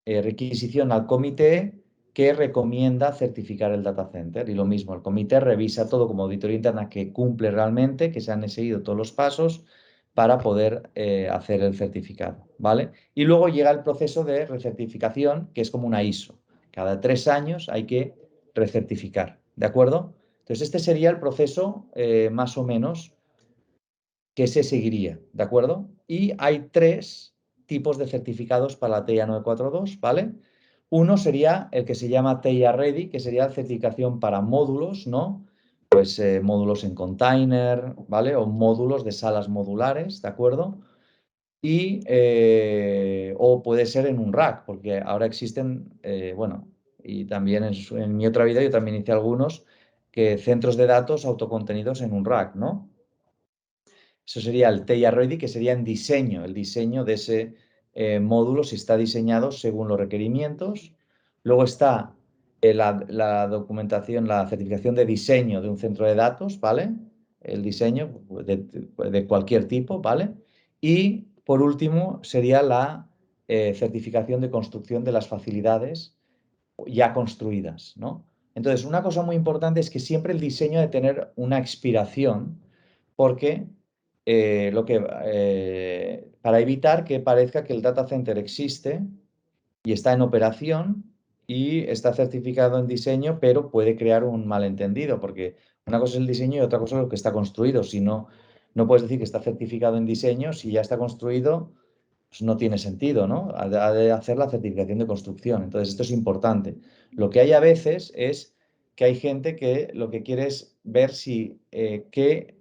requisición al comité que recomienda certificar el data center. Y lo mismo, el comité revisa todo como auditoría interna que cumple realmente, que se han seguido todos los pasos para poder hacer el certificado, ¿vale? Y luego llega el proceso de recertificación, que es como una ISO. Cada 3 años hay que recertificar, ¿de acuerdo? Entonces, este sería el proceso más o menos que se seguiría, ¿de acuerdo? Y hay 3 tipos de certificados para la TIA 942, ¿vale? Uno sería el que se llama TIA Ready, que sería la certificación para módulos, ¿no? Pues módulos en container, ¿vale? O módulos de salas modulares, ¿de acuerdo? Y, o puede ser en un rack, porque ahora existen, bueno, y también en mi otra vida yo también hice algunos, que centros de datos autocontenidos en un rack, ¿no? Eso sería el TIA Ready, que sería en diseño, el diseño de ese módulo, si está diseñado según los requerimientos. Luego está la documentación, la certificación de diseño de un centro de datos, ¿vale? El diseño de cualquier tipo, ¿vale? Y, por último, sería la certificación de construcción de las facilidades ya construidas, ¿no? Entonces, una cosa muy importante es que siempre el diseño debe tener una expiración, porque para evitar que parezca que el data center existe y está en operación y está certificado en diseño, pero puede crear un malentendido, porque una cosa es el diseño y otra cosa es lo que está construido. Si no, no puedes decir que está certificado en diseño, si ya está construido, pues no tiene sentido, ¿no? Ha de hacer la certificación de construcción. Entonces, esto es importante. Lo que hay a veces es que hay gente que lo que quiere es ver si qué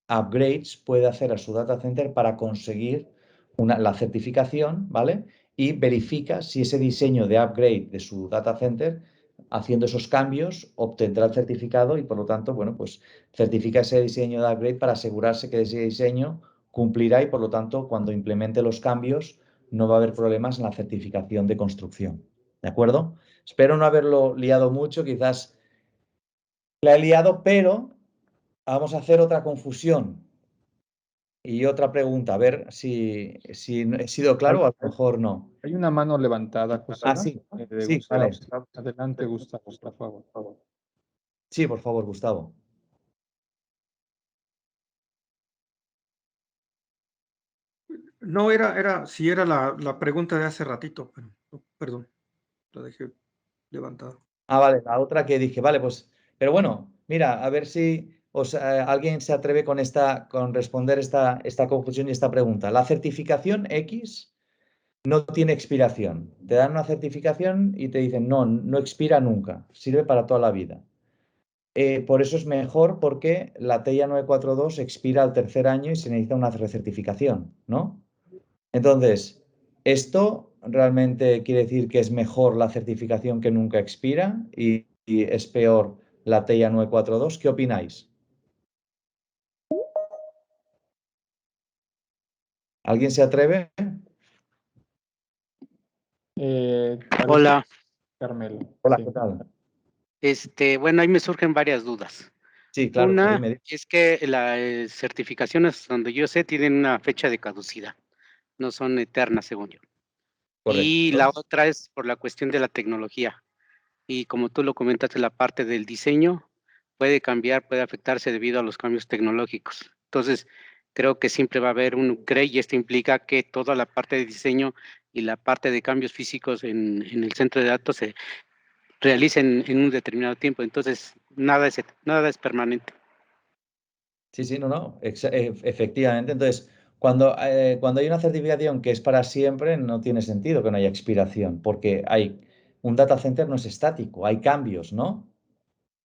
upgrades puede hacer a su data center para conseguir la certificación, ¿vale? Y verifica si ese diseño de upgrade de su data center, haciendo esos cambios, obtendrá el certificado y por lo tanto, bueno, pues certifica ese diseño de upgrade para asegurarse que ese diseño cumplirá y por lo tanto, cuando implemente los cambios, no va a haber problemas en la certificación de construcción. ¿De acuerdo? Espero no haberlo liado mucho, quizás la he liado, pero vamos a hacer otra confusión. Y otra pregunta, a ver si he sido claro o a lo mejor no. Hay una mano levantada, José. Sí, De sí, Gustavo. vale. Adelante, Gustavo, por favor. Sí, por favor, Gustavo. No, sí era la pregunta de hace ratito, pero perdón, la dejé levantada. Ah, vale, la otra que dije, vale, pues, pero bueno, mira, a ver si alguien se atreve con responder esta confusión y esta pregunta. La certificación X no tiene expiración. Te dan una certificación y te dicen, no, no expira nunca, sirve para toda la vida. Por eso es mejor, porque la TIA 942 expira al tercer año y se necesita una recertificación, ¿no? Entonces, ¿esto realmente quiere decir que es mejor la certificación que nunca expira y es peor la TIA 942? ¿Qué opináis? ¿Alguien se atreve? Hola, Carmelo. Hola, Sí. ¿qué tal? bueno, ahí me surgen varias dudas. Sí, claro, Una dime. es que las certificaciones, donde yo sé, tienen una fecha de caducidad, no son eternas, según yo. Y la Correcto. otra es por la cuestión de la tecnología. Y como tú lo comentaste, la parte del diseño puede cambiar, puede afectarse debido a los cambios tecnológicos. Entonces, creo que siempre va a haber un upgrade y esto implica que toda la parte de diseño y la parte de cambios físicos en el centro de datos se realicen en un determinado tiempo. Entonces, nada es permanente. Sí, no, efectivamente. Entonces, cuando hay una certificación que es para siempre, no tiene sentido que no haya expiración, porque un data center no es estático, hay cambios, ¿no?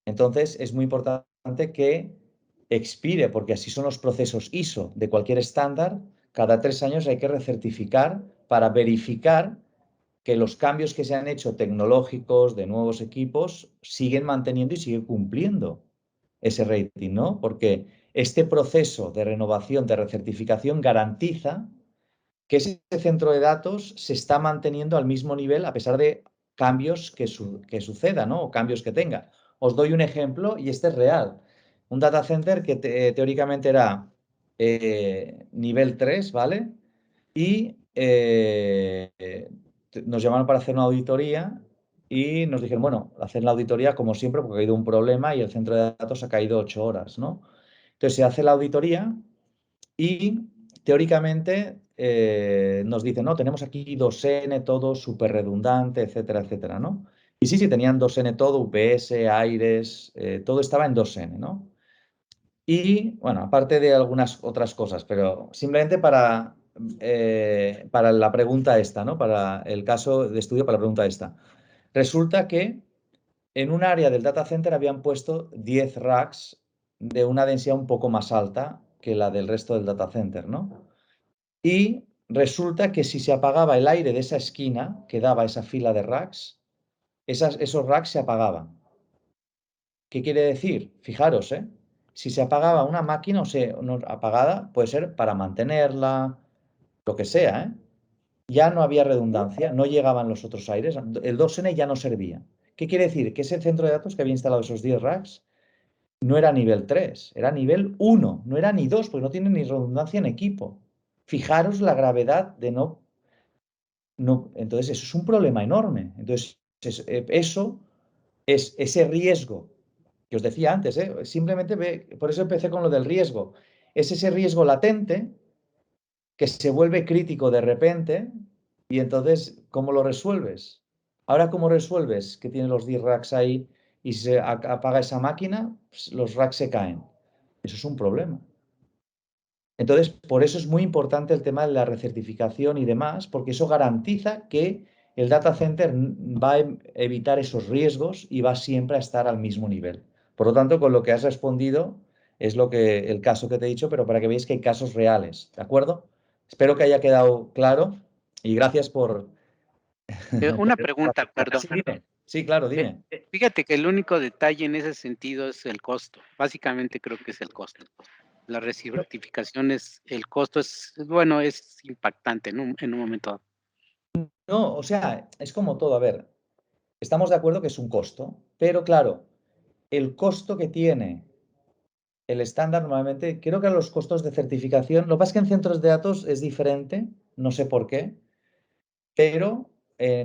Entonces, es muy importante que expire, porque así son los procesos ISO de cualquier estándar. Cada 3 años hay que recertificar para verificar que los cambios que se han hecho tecnológicos de nuevos equipos siguen manteniendo y siguen cumpliendo ese rating, ¿no? Porque este proceso de renovación, de recertificación, garantiza que ese centro de datos se está manteniendo al mismo nivel a pesar de cambios que sucedan, ¿no? O cambios que tenga. Os doy un ejemplo y este es real. Un data center que teóricamente era nivel 3, ¿vale? Y nos llamaron para hacer una auditoría y nos dijeron, bueno, hacer la auditoría como siempre porque ha habido un problema y el centro de datos ha caído 8 horas, ¿no? Entonces se hace la auditoría y teóricamente nos dicen, no, tenemos aquí 2N, todo súper redundante, etcétera, etcétera, ¿no? Y sí, tenían 2N todo, UPS, Aires, todo estaba en 2N, ¿no? Y bueno, aparte de algunas otras cosas, pero simplemente para la pregunta esta, ¿no? Para el caso de estudio, para la pregunta esta. Resulta que en un área del data center habían puesto 10 racks de una densidad un poco más alta que la del resto del data center, ¿no? Y resulta que si se apagaba el aire de esa esquina que daba esa fila de racks, esos racks se apagaban. ¿Qué quiere decir? Fijaros, si se apagaba una máquina apagada, puede ser para mantenerla, lo que sea, ya no había redundancia, no llegaban los otros aires, el 2N ya no servía. ¿Qué quiere decir? Que ese centro de datos que había instalado esos 10 racks no era nivel 3, era nivel 1, no era ni 2, porque no tiene ni redundancia en equipo. Fijaros la gravedad de no. Entonces, eso es un problema enorme. Entonces, eso es ese riesgo que os decía antes, simplemente por eso empecé con lo del riesgo. Es ese riesgo latente que se vuelve crítico de repente y entonces, ¿cómo lo resuelves? Ahora, ¿cómo resuelves que tiene los 10 racks ahí y se apaga esa máquina, pues los racks se caen? Eso es un problema. Entonces, por eso es muy importante el tema de la recertificación y demás, porque eso garantiza que el data center va a evitar esos riesgos y va siempre a estar al mismo nivel. Por lo tanto, con lo que has respondido es el caso que te he dicho, pero para que veáis que hay casos reales, ¿de acuerdo? Espero que haya quedado claro y gracias por... Una pregunta, perdón. Sí, dime. Sí, claro, dime. Fíjate que el único detalle en ese sentido es el costo. Básicamente creo que es el costo. La recertificación el costo es, bueno, es impactante en un momento dado. No, o sea, es como todo. A ver, estamos de acuerdo que es un costo, pero claro, el costo que tiene el estándar normalmente, creo que los costos de certificación, lo que pasa es que en centros de datos es diferente, no sé por qué, pero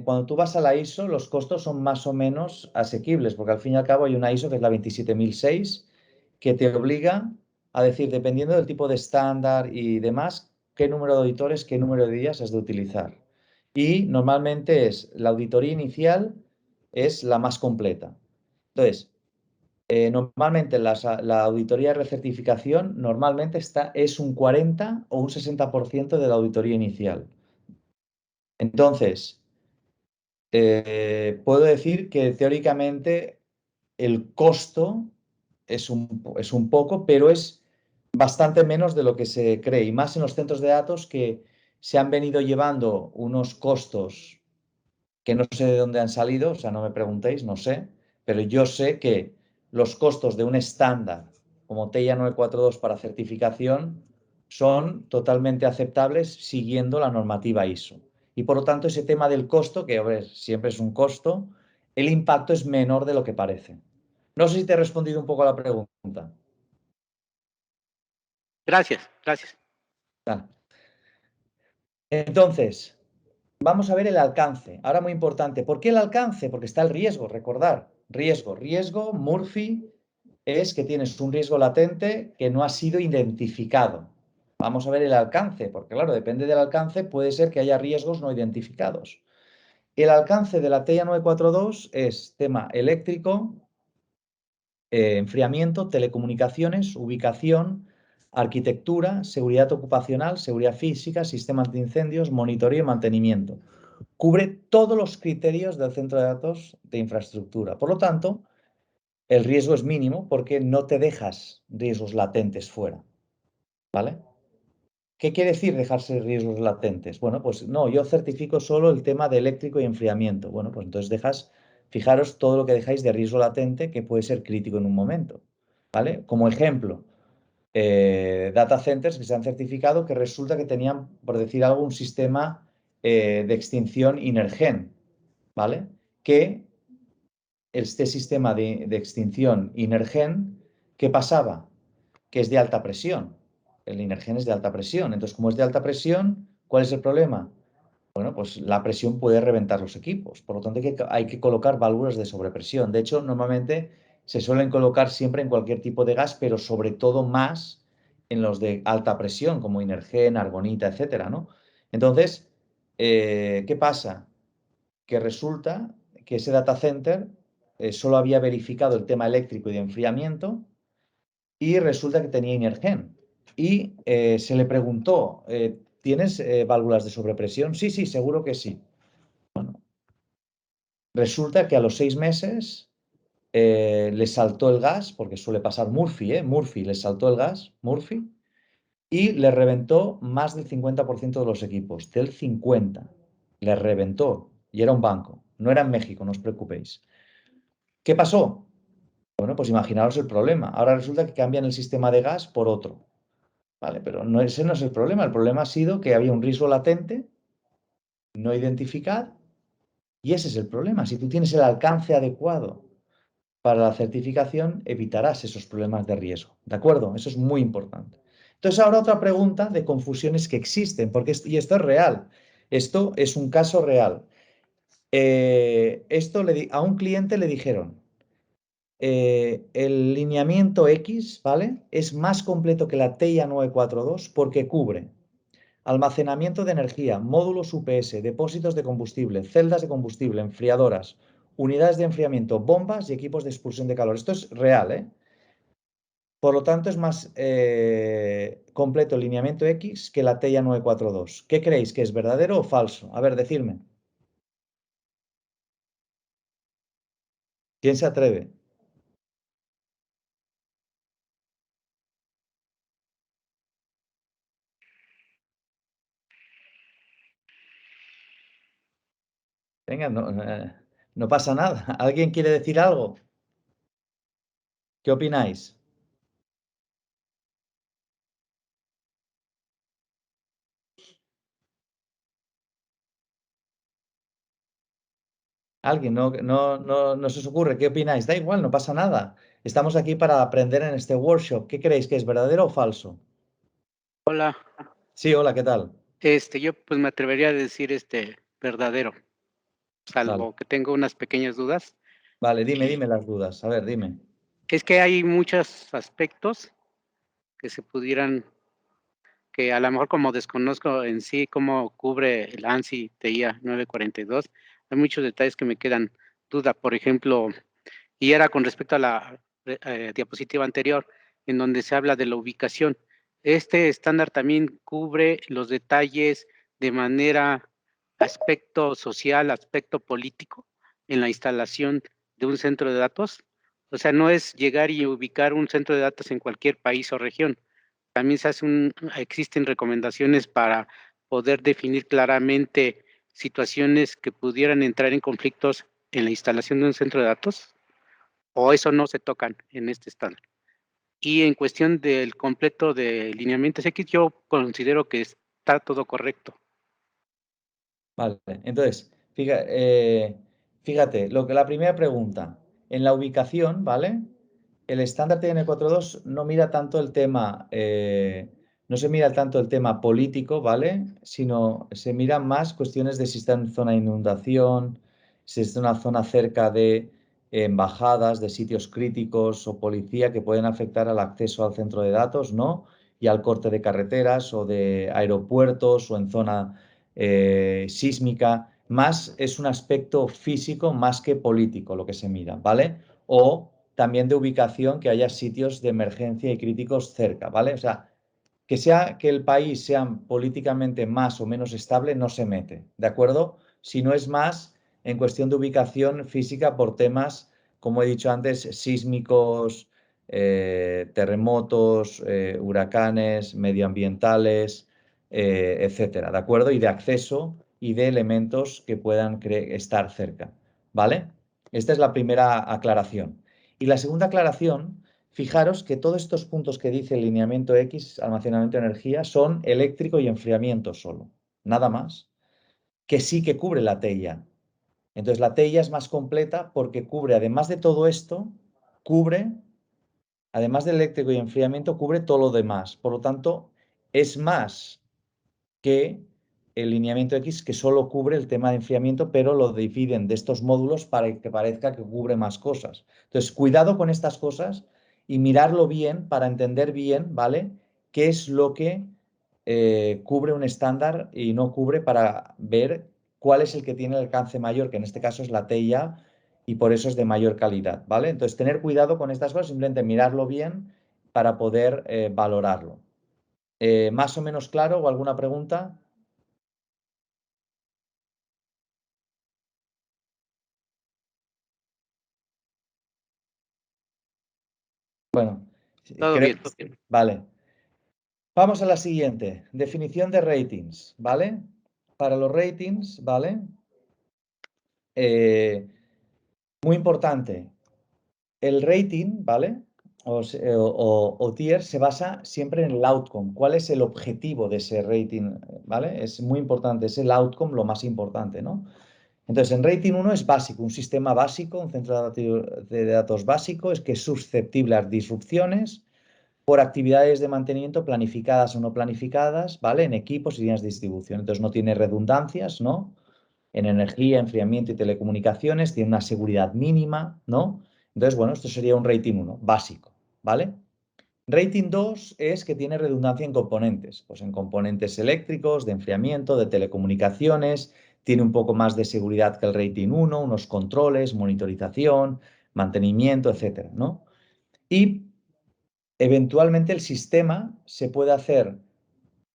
cuando tú vas a la ISO, los costos son más o menos asequibles, porque al fin y al cabo hay una ISO que es la 27006, que te obliga a decir, dependiendo del tipo de estándar y demás, qué número de auditores, qué número de días has de utilizar. Y normalmente la auditoría inicial es la más completa. Entonces, normalmente la auditoría de recertificación normalmente es un 40 o un 60% de la auditoría inicial. Entonces, puedo decir que teóricamente el costo es un poco, pero es bastante menos de lo que se cree, y más en los centros de datos que se han venido llevando unos costos que no sé de dónde han salido, o sea, no me preguntéis, no sé, pero yo sé que los costos de un estándar como TEIA 942 para certificación son totalmente aceptables siguiendo la normativa ISO. Y por lo tanto, ese tema del costo, que a ver, siempre es un costo, el impacto es menor de lo que parece. No sé si te he respondido un poco a la pregunta. Gracias, gracias. Entonces, vamos a ver el alcance. Ahora muy importante. ¿Por qué el alcance? Porque está el riesgo, recordar. Riesgo, Murphy, es que tienes un riesgo latente que no ha sido identificado. Vamos a ver el alcance, porque claro, depende del alcance, puede ser que haya riesgos no identificados. El alcance de la TEIA 942 es tema eléctrico, enfriamiento, telecomunicaciones, ubicación, arquitectura, seguridad ocupacional, seguridad física, sistemas de incendios, monitoreo y mantenimiento. Cubre todos los criterios del centro de datos de infraestructura. Por lo tanto, el riesgo es mínimo porque no te dejas riesgos latentes fuera. ¿Vale? ¿Qué quiere decir dejarse riesgos latentes? Bueno, pues no, yo certifico solo el tema de eléctrico y enfriamiento. Bueno, pues entonces fijaros todo lo que dejáis de riesgo latente que puede ser crítico en un momento. ¿Vale? Como ejemplo, data centers que se han certificado que resulta que tenían, por decir algo, un sistema de extinción Inergen, ¿vale? Que este sistema de extinción Inergen, ¿qué pasaba? Que es de alta presión. El Inergen es de alta presión. Entonces, como es de alta presión, ¿cuál es el problema? Bueno, pues la presión puede reventar los equipos. Por lo tanto, hay que colocar válvulas de sobrepresión. De hecho, normalmente se suelen colocar siempre en cualquier tipo de gas, pero sobre todo más en los de alta presión, como Inergen, argonita, etcétera, ¿no? Entonces, ¿qué pasa? Que resulta que ese data center solo había verificado el tema eléctrico y de enfriamiento y resulta que tenía Inergen. Y se le preguntó, ¿tienes válvulas de sobrepresión? Sí, sí, seguro que sí. Bueno, resulta que a los 6 meses le saltó el gas, porque suele pasar Murphy le saltó el gas, Murphy, y le reventó más del 50% de los equipos, del 50%. Le reventó, y era un banco, no era en México, no os preocupéis. ¿Qué pasó? Bueno, pues imaginaos el problema. Ahora resulta que cambian el sistema de gas por otro. ¿Vale? Pero ese no es el problema. El problema ha sido que había un riesgo latente no identificado y ese es el problema. Si tú tienes el alcance adecuado para la certificación, evitarás esos problemas de riesgo. ¿De acuerdo? Eso es muy importante. Entonces, ahora otra pregunta de confusiones que existen, y esto es real. Esto es un caso real. A un cliente le dijeron, el lineamiento X, ¿vale? Es más completo que la TIA 942 porque cubre almacenamiento de energía, módulos UPS, depósitos de combustible, celdas de combustible, enfriadoras, unidades de enfriamiento, bombas y equipos de expulsión de calor. Esto es real, ¿eh? Por lo tanto, es más completo el lineamiento X que la TIA 942. ¿Qué creéis? ¿Que es verdadero o falso? A ver, decidme. ¿Quién se atreve? Venga, no pasa nada. ¿Alguien quiere decir algo? ¿Qué opináis? ¿Alguien? No se os ocurre. ¿Qué opináis? Da igual, no pasa nada. Estamos aquí para aprender en este workshop. ¿Qué creéis? ¿Que es verdadero o falso? Hola, Sí, hola, ¿qué tal? yo pues me atrevería a decir verdadero, salvo Vale, que tengo unas pequeñas dudas. vale, dime las dudas. A ver, dime. Es que hay muchos aspectos que se pudieran, que a lo mejor como desconozco en sí cómo cubre el ANSI TIA 942, hay muchos detalles que me quedan duda. Por ejemplo, y era con respecto a la diapositiva anterior, en donde se habla de la ubicación. Este estándar también cubre los detalles de manera aspecto social, aspecto político en la instalación de un centro de datos. O sea, no es llegar y ubicar un centro de datos en cualquier país o región. También existen recomendaciones para poder definir claramente situaciones que pudieran entrar en conflictos en la instalación de un centro de datos, o eso no se tocan en este estándar. Y en cuestión del completo de lineamientos X, yo considero que está todo correcto. Vale, entonces, fíjate, la primera pregunta, en la ubicación, ¿vale? El estándar TN42 no mira tanto el tema, no se mira tanto el tema político, ¿vale? Sino se miran más cuestiones de si está en zona de inundación, si está en una zona cerca de embajadas, de sitios críticos o policía que pueden afectar al acceso al centro de datos, ¿no? Y al corte de carreteras o de aeropuertos o en zona sísmica. Más es un aspecto físico más que político lo que se mira, ¿vale? O también de ubicación, que haya sitios de emergencia y críticos cerca, ¿vale? O sea, que el país sea políticamente más o menos estable no se mete, ¿de acuerdo? Si no es más en cuestión de ubicación física por temas, como he dicho antes, sísmicos, terremotos, huracanes, medioambientales, etcétera, ¿de acuerdo? Y de acceso y de elementos que puedan estar cerca, ¿vale? Esta es la primera aclaración. Y la segunda aclaración, fijaros que todos estos puntos que dice el lineamiento X, almacenamiento de energía, son eléctrico y enfriamiento solo, nada más, que sí que cubre la TIA. Entonces la TIA es más completa porque cubre, además de todo esto, además del eléctrico y enfriamiento, cubre todo lo demás. Por lo tanto, es más que el lineamiento X, que solo cubre el tema de enfriamiento, pero lo dividen de estos módulos para que parezca que cubre más cosas. Entonces, cuidado con estas cosas y mirarlo bien para entender bien, ¿vale? ¿Qué es lo que cubre un estándar y no cubre, para ver cuál es el que tiene el alcance mayor, que en este caso es la TIA, y por eso es de mayor calidad, ¿vale? Entonces, tener cuidado con estas cosas, simplemente mirarlo bien para poder valorarlo. ¿Más o menos claro o alguna pregunta? Bueno, Todo creo bien. que vale. Vamos a la siguiente. Definición de ratings, ¿vale? Para los ratings, ¿vale? Muy importante. El rating, ¿vale? O tier se basa siempre en el outcome. ¿Cuál es el objetivo de ese rating? ¿Vale? Es muy importante. Es el outcome lo más importante, ¿no? Entonces, en rating 1 es básico, un sistema básico, un centro de datos básico, es que es susceptible a disrupciones por actividades de mantenimiento planificadas o no planificadas, ¿vale? En equipos y líneas de distribución. Entonces no tiene redundancias, ¿no? En energía, enfriamiento y telecomunicaciones, tiene una seguridad mínima, ¿no? Entonces, bueno, esto sería un rating 1 básico, ¿vale? Rating 2 es que tiene redundancia en componentes, pues en componentes eléctricos, de enfriamiento, de telecomunicaciones, tiene un poco más de seguridad que el rating 1, unos controles, monitorización, mantenimiento, etcétera, ¿no? Y eventualmente el sistema se puede hacer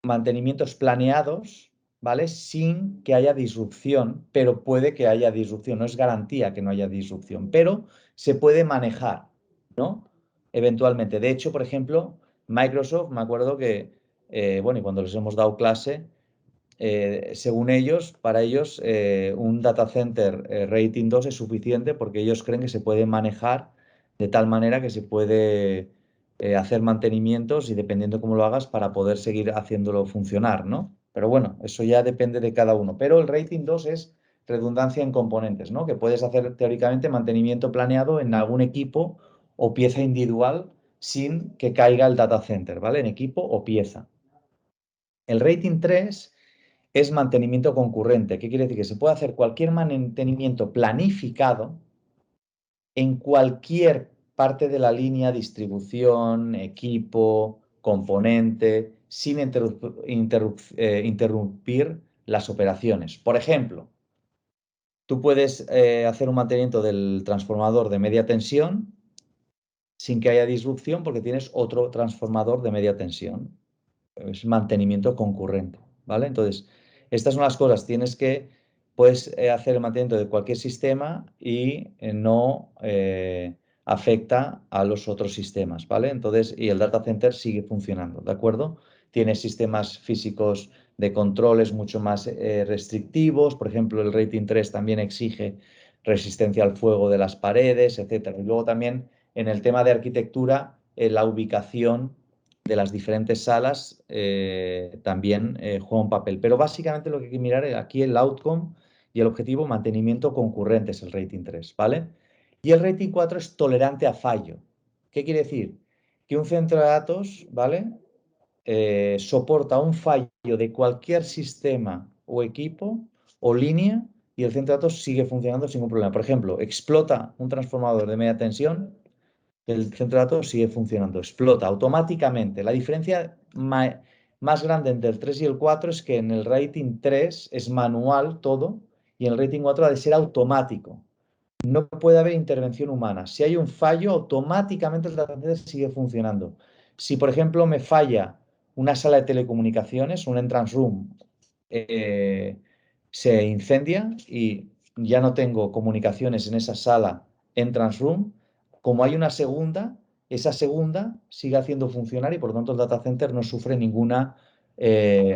mantenimientos planeados, ¿vale? Sin que haya disrupción, pero puede que haya disrupción, no es garantía que no haya disrupción, pero se puede manejar, ¿no? Eventualmente. De hecho, por ejemplo, Microsoft, me acuerdo que, bueno, y cuando les hemos dado clase, según ellos, para ellos, un data center rating 2 es suficiente porque ellos creen que se puede manejar de tal manera que se puede hacer mantenimientos y dependiendo cómo lo hagas para poder seguir haciéndolo funcionar, ¿no? Pero bueno, eso ya depende de cada uno. Pero el rating 2 es redundancia en componentes, ¿no? Que puedes hacer teóricamente mantenimiento planeado en algún equipo o pieza individual sin que caiga el data center, ¿vale? En equipo o pieza. El rating 3 es mantenimiento concurrente. ¿Qué quiere decir? Que se puede hacer cualquier mantenimiento planificado en cualquier parte de la línea, distribución, equipo, componente, sin interrumpir las operaciones. Por ejemplo, tú puedes hacer un mantenimiento del transformador de media tensión sin que haya disrupción porque tienes otro transformador de media tensión. Es mantenimiento concurrente, ¿vale? Entonces, estas son las cosas. Puedes hacer el mantenimiento de cualquier sistema y no afecta a los otros sistemas, ¿vale? Entonces, y el data center sigue funcionando, ¿de acuerdo? Tiene sistemas físicos de controles mucho más restrictivos. Por ejemplo, el rating 3 también exige resistencia al fuego de las paredes, etcétera. Y luego también en el tema de arquitectura, la ubicación de las diferentes salas también juega un papel. Pero básicamente lo que hay que mirar es aquí el outcome y el objetivo mantenimiento concurrente es el rating 3, ¿vale? Y el rating 4 es tolerante a fallo. ¿Qué quiere decir? Que un centro de datos, ¿vale? Soporta un fallo de cualquier sistema o equipo o línea y el centro de datos sigue funcionando sin ningún problema. Por ejemplo, explota un transformador de media tensión, el centro de datos sigue funcionando, explota automáticamente. La diferencia más grande entre el 3 y el 4 es que en el rating 3 es manual todo y en el rating 4 ha de ser automático. No puede haber intervención humana. Si hay un fallo, automáticamente el data center sigue funcionando. Si, por ejemplo, me falla una sala de telecomunicaciones, un entrance room, se incendia y ya no tengo comunicaciones en esa sala entrance room, como hay una segunda, esa segunda sigue haciendo funcionar y por lo tanto el data center no sufre ninguna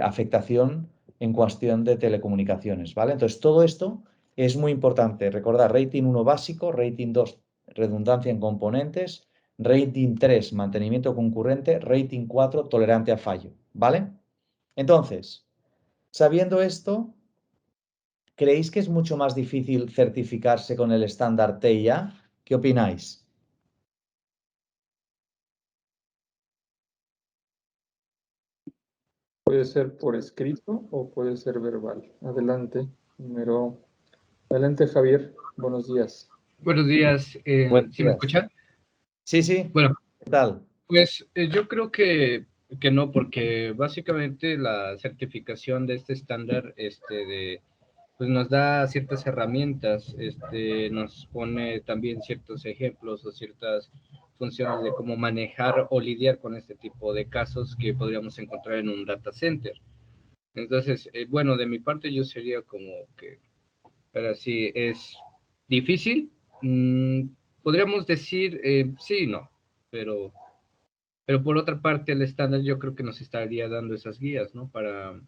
afectación en cuestión de telecomunicaciones, ¿vale? Entonces todo esto es muy importante. Recordar, rating 1 básico, rating 2 redundancia en componentes, rating 3 mantenimiento concurrente, rating 4 tolerante a fallo, ¿vale? Entonces, sabiendo esto, ¿creéis que es mucho más difícil certificarse con el estándar TIA? ¿Qué opináis? Puede ser por escrito o puede ser verbal. Adelante, adelante Javier, buenos días. Buenos días, Buenos ¿sí me días. escuchan? Sí, sí. Bueno, ¿Qué tal? pues yo creo que no, porque básicamente la certificación de este estándar pues nos da ciertas herramientas, nos pone también ciertos ejemplos o ciertas funciones de cómo manejar o lidiar con este tipo de casos que podríamos encontrar en un data center. Entonces, bueno, de mi parte yo sería como que, pero sí, es difícil. Podríamos decir sí y no, pero por otra parte el estándar yo creo que nos estaría dando esas guías, ¿no? Para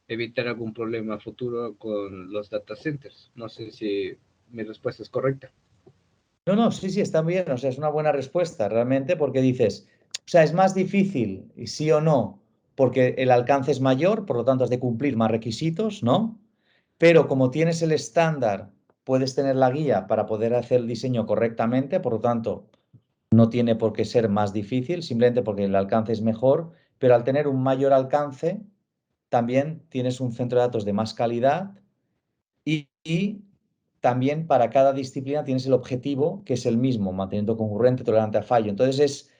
evitar algún problema futuro con los data centers. No sé si mi respuesta es correcta. No, sí, está bien. O sea, es una buena respuesta realmente porque dices, o sea, es más difícil, sí o no, porque el alcance es mayor, por lo tanto has de cumplir más requisitos, ¿no? Pero como tienes el estándar, puedes tener la guía para poder hacer el diseño correctamente, por lo tanto, no tiene por qué ser más difícil, simplemente porque el alcance es mejor, pero al tener un mayor alcance, también tienes un centro de datos de más calidad y también para cada disciplina tienes el objetivo que es el mismo, mantenimiento concurrente, tolerante a fallo. Entonces es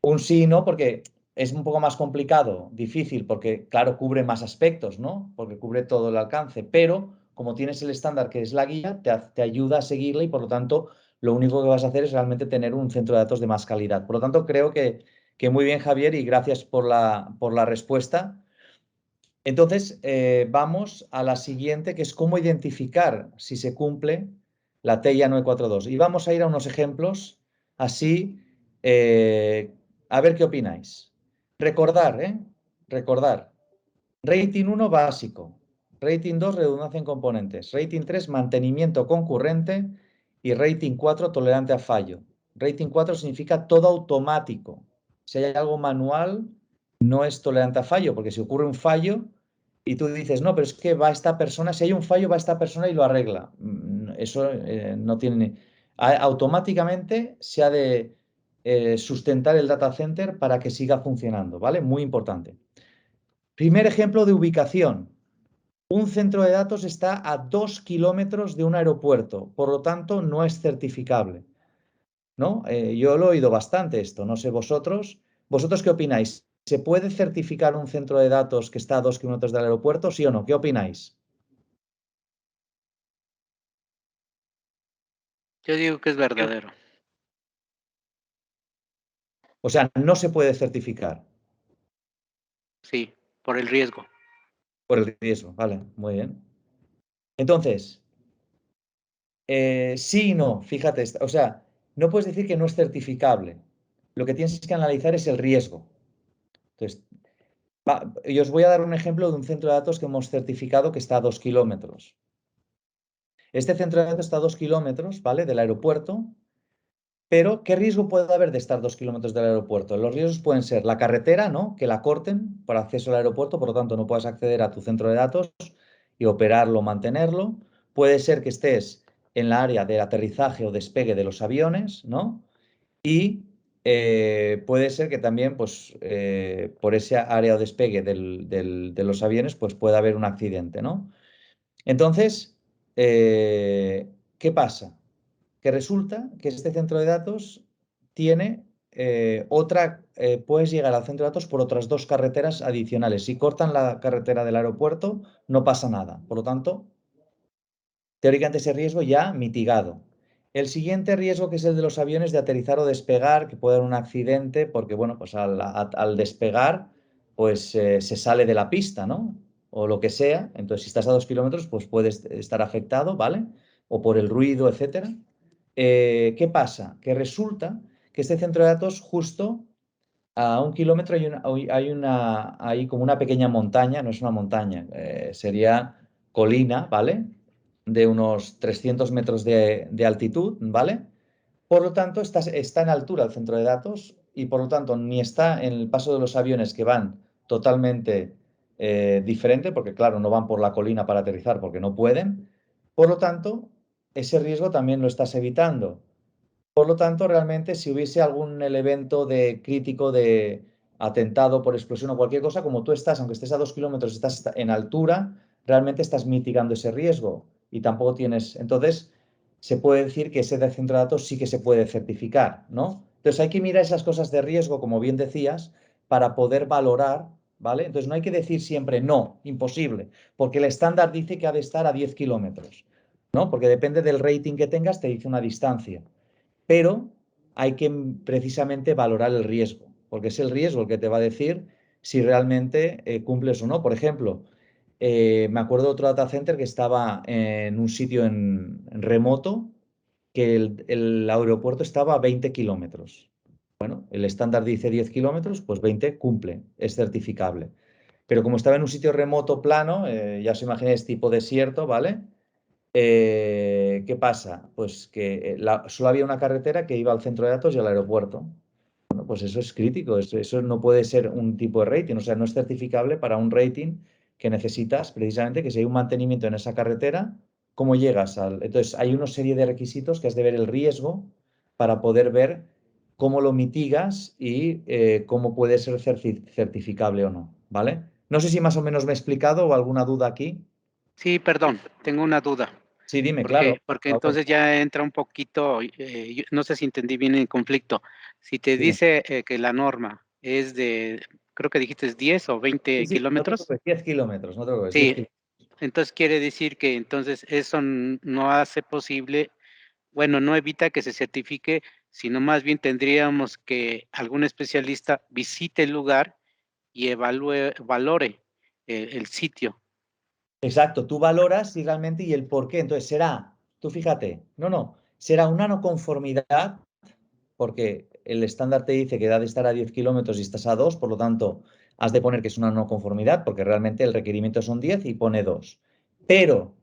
un sí y no porque es un poco más complicado, difícil, porque claro, cubre más aspectos, ¿no? Porque cubre todo el alcance, pero como tienes el estándar que es la guía, te ayuda a seguirla y por lo tanto lo único que vas a hacer es realmente tener un centro de datos de más calidad. Por lo tanto, creo que muy bien, Javier, y gracias por la respuesta. Entonces, vamos a la siguiente, que es cómo identificar si se cumple la TIA 942. Y vamos a ir a unos ejemplos, así, a ver qué opináis. Recordar, recordar. Rating 1 básico. Rating 2 redundancia en componentes. Rating 3 mantenimiento concurrente. Y rating 4 tolerante a fallo. Rating 4 significa todo automático. Si hay algo manual, no es tolerante a fallo, porque si ocurre un fallo y tú dices, no, pero es que va esta persona, si hay un fallo, va esta persona y lo arregla. Eso no tiene... Automáticamente se ha de sustentar el data center para que siga funcionando, ¿vale? Muy importante. Primer ejemplo de ubicación. Un centro de datos está a 2 kilómetros de un aeropuerto, por lo tanto no es certificable, ¿no? Yo lo he oído bastante esto, no sé vosotros. ¿Vosotros qué opináis? ¿Se puede certificar un centro de datos que está a 2 kilómetros del aeropuerto, sí o no? ¿Qué opináis? Yo digo que es verdadero. O sea, no se puede certificar. Sí, por el riesgo. Por el riesgo, vale, muy bien. Entonces, sí y no, fíjate, o sea, no puedes decir que no es certificable. Lo que tienes que analizar es el riesgo. Entonces, yo os voy a dar un ejemplo de un centro de datos que hemos certificado que está a 2 kilómetros. Este centro de datos está a 2 kilómetros, ¿vale? Del aeropuerto. Pero, ¿qué riesgo puede haber de estar 2 kilómetros del aeropuerto? Los riesgos pueden ser la carretera, ¿no? Que la corten para acceso al aeropuerto, por lo tanto no puedas acceder a tu centro de datos y operarlo, mantenerlo. Puede ser que estés en la área de aterrizaje o despegue de los aviones, ¿no? Y puede ser que también, pues, por ese área de despegue de los aviones, pues pueda haber un accidente, ¿no? Entonces, ¿qué pasa? Que resulta que este centro de datos tiene puedes llegar al centro de datos por otras 2 carreteras adicionales. Si cortan la carretera del aeropuerto, no pasa nada. Por lo tanto, teóricamente ese riesgo ya mitigado. El siguiente riesgo, que es el de los aviones de aterrizar o despegar, que puede haber un accidente porque, bueno, pues al despegar, pues se sale de la pista, ¿no? O lo que sea. Entonces, si estás a 2 kilómetros, pues puedes estar afectado, ¿vale? O por el ruido, etcétera. ¿Qué pasa? Que resulta que este centro de datos, justo a 1 kilómetro hay como una pequeña montaña, no es una montaña, sería colina, ¿vale? De unos 300 metros de altitud, ¿vale? Por lo tanto, está en altura el centro de datos y por lo tanto ni está en el paso de los aviones que van totalmente diferente, porque claro, no van por la colina para aterrizar porque no pueden. Por lo tanto, ese riesgo también lo estás evitando. Por lo tanto, realmente, si hubiese algún evento crítico de atentado por explosión o cualquier cosa, como tú estás, aunque estés a 2 kilómetros, estás en altura, realmente estás mitigando ese riesgo y tampoco tienes. Entonces, se puede decir que ese centro de datos sí que se puede certificar, ¿no? Entonces, hay que mirar esas cosas de riesgo, como bien decías, para poder valorar, ¿vale? Entonces, no hay que decir siempre no, imposible, porque el estándar dice que ha de estar a 10 kilómetros, ¿no? Porque depende del rating que tengas, te dice una distancia. Pero hay que precisamente valorar el riesgo, porque es el riesgo el que te va a decir si realmente cumples o no. Por ejemplo, me acuerdo de otro data center que estaba en un sitio en remoto, que el aeropuerto estaba a 20 kilómetros. Bueno, el estándar dice 10 kilómetros, pues 20 cumple, es certificable. Pero como estaba en un sitio remoto plano, ya os imagináis tipo desierto, ¿vale? ¿Qué pasa? Pues que solo había una carretera que iba al centro de datos y al aeropuerto. Bueno, pues eso es crítico, eso no puede ser un tipo de rating, o sea, no es certificable para un rating que necesitas precisamente que si hay un mantenimiento en esa carretera, ¿cómo llegas al...? Entonces, hay una serie de requisitos que has de ver el riesgo para poder ver cómo lo mitigas y cómo puede ser certificable o no, ¿vale? No sé si más o menos me he explicado o alguna duda aquí. Sí, perdón, tengo una duda. Sí, dime, claro. Porque entonces ya entra un poquito, no sé si entendí bien el conflicto. Si te Sí. dice que la norma es de, creo que dijiste 10 o 20 Sí, kilómetros. 10 kilómetros, no te preocupes, 10 Sí, kilómetros. entonces quiere decir que entonces eso no hace posible, bueno, no evita que se certifique, sino más bien tendríamos que algún especialista visite el lugar y valore el sitio. Exacto, tú valoras y realmente y el por qué. Entonces será, tú fíjate, será una no conformidad, porque el estándar te dice que da de estar a 10 kilómetros y estás a 2, por lo tanto, has de poner que es una no conformidad, porque realmente el requerimiento son 10 y pone 2. Pero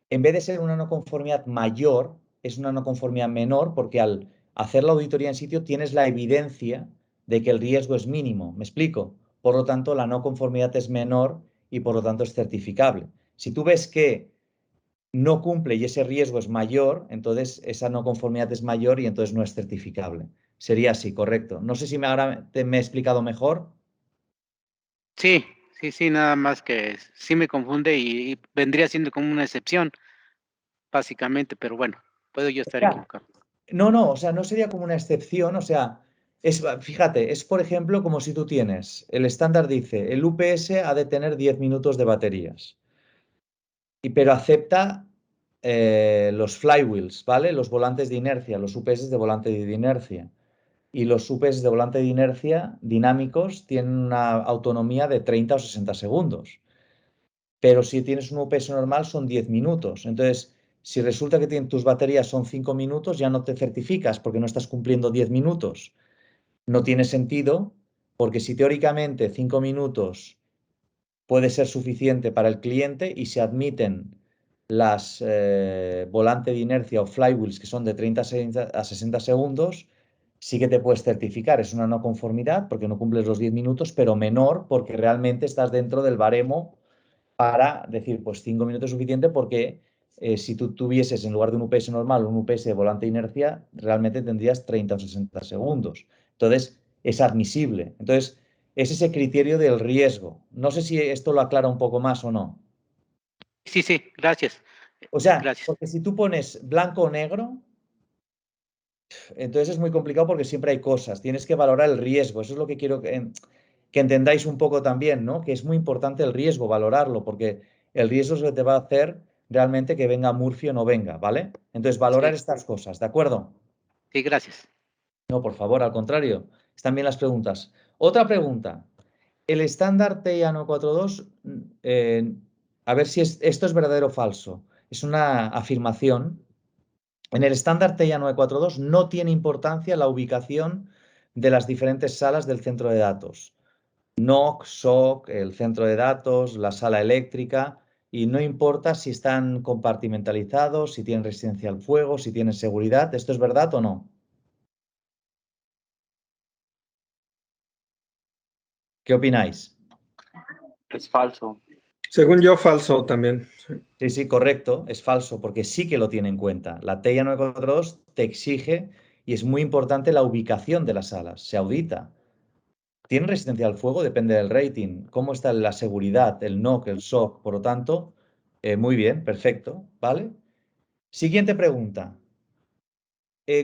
en vez de ser una no conformidad mayor, es una no conformidad menor, porque al hacer la auditoría en sitio tienes la evidencia de que el riesgo es mínimo. ¿Me explico? Por lo tanto, la no conformidad es menor y por lo tanto es certificable. Si tú ves que no cumple y ese riesgo es mayor, entonces esa no conformidad es mayor y entonces no es certificable. Sería así, correcto. No sé si ahora me he explicado mejor. Sí, nada más que sí me confunde y vendría siendo como una excepción, básicamente, pero bueno, puedo yo estar equivocado. No, o sea, no sería como una excepción, o sea, fíjate, es por ejemplo como si tú tienes, el estándar dice, el UPS ha de tener 10 minutos de baterías, pero acepta los flywheels, ¿vale? Los volantes de inercia, los UPS de volante de inercia. Y los UPS de volante de inercia dinámicos tienen una autonomía de 30 o 60 segundos. Pero si tienes un UPS normal son 10 minutos. Entonces, si resulta que tus baterías son 5 minutos, ya no te certificas porque no estás cumpliendo 10 minutos. No tiene sentido porque si teóricamente 5 minutos puede ser suficiente para el cliente y se admiten las volante de inercia o flywheels que son de 30 a 60 segundos, sí que te puedes certificar. Es una no conformidad porque no cumples los 10 minutos, pero menor porque realmente estás dentro del baremo para decir, pues 5 minutos es suficiente porque si tú tuvieses en lugar de un UPS normal un UPS de volante de inercia, realmente tendrías 30 o 60 segundos. Entonces, es admisible. Entonces, es ese criterio del riesgo. No sé si esto lo aclara un poco más o no. Sí, gracias. O sea, Gracias. porque si tú pones blanco o negro, entonces es muy complicado porque siempre hay cosas. Tienes que valorar el riesgo. Eso es lo que quiero que entendáis un poco también, ¿no? Que es muy importante el riesgo, valorarlo, porque el riesgo es lo que te va a hacer realmente que venga Murphy o no venga, ¿vale? Entonces, valorar estas cosas, ¿de acuerdo? Sí, gracias. No, por favor, al contrario, están bien las preguntas. Otra pregunta. El estándar TIA 942, a ver si esto es verdadero o falso. Es una afirmación. En el estándar TIA 942 no tiene importancia la ubicación de las diferentes salas del centro de datos. NOC, SOC, el centro de datos, la sala eléctrica, y no importa si están compartimentalizados, si tienen resistencia al fuego, si tienen seguridad. ¿Esto es verdad o no? ¿Qué opináis? Es falso. Según yo, falso también. Sí. Sí, correcto, es falso, porque sí que lo tiene en cuenta. La TIA 942 te exige, y es muy importante, la ubicación de las salas, se audita. ¿Tienen resistencia al fuego? Depende del rating. ¿Cómo está la seguridad, el NOC, el SOC? Por lo tanto, muy bien, perfecto, ¿vale? Siguiente pregunta.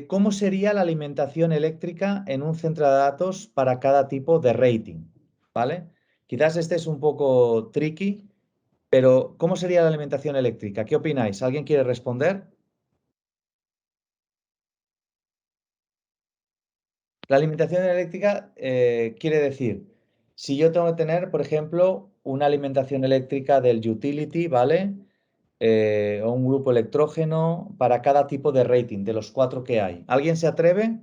¿Cómo sería la alimentación eléctrica en un centro de datos para cada tipo de rating? ¿Vale? Quizás este es un poco tricky, pero ¿cómo sería la alimentación eléctrica? ¿Qué opináis? ¿Alguien quiere responder? La alimentación eléctrica quiere decir, si yo tengo que tener, por ejemplo, una alimentación eléctrica del utility, ¿vale? O un grupo electrógeno para cada tipo de rating, de los 4 que hay. ¿Alguien se atreve?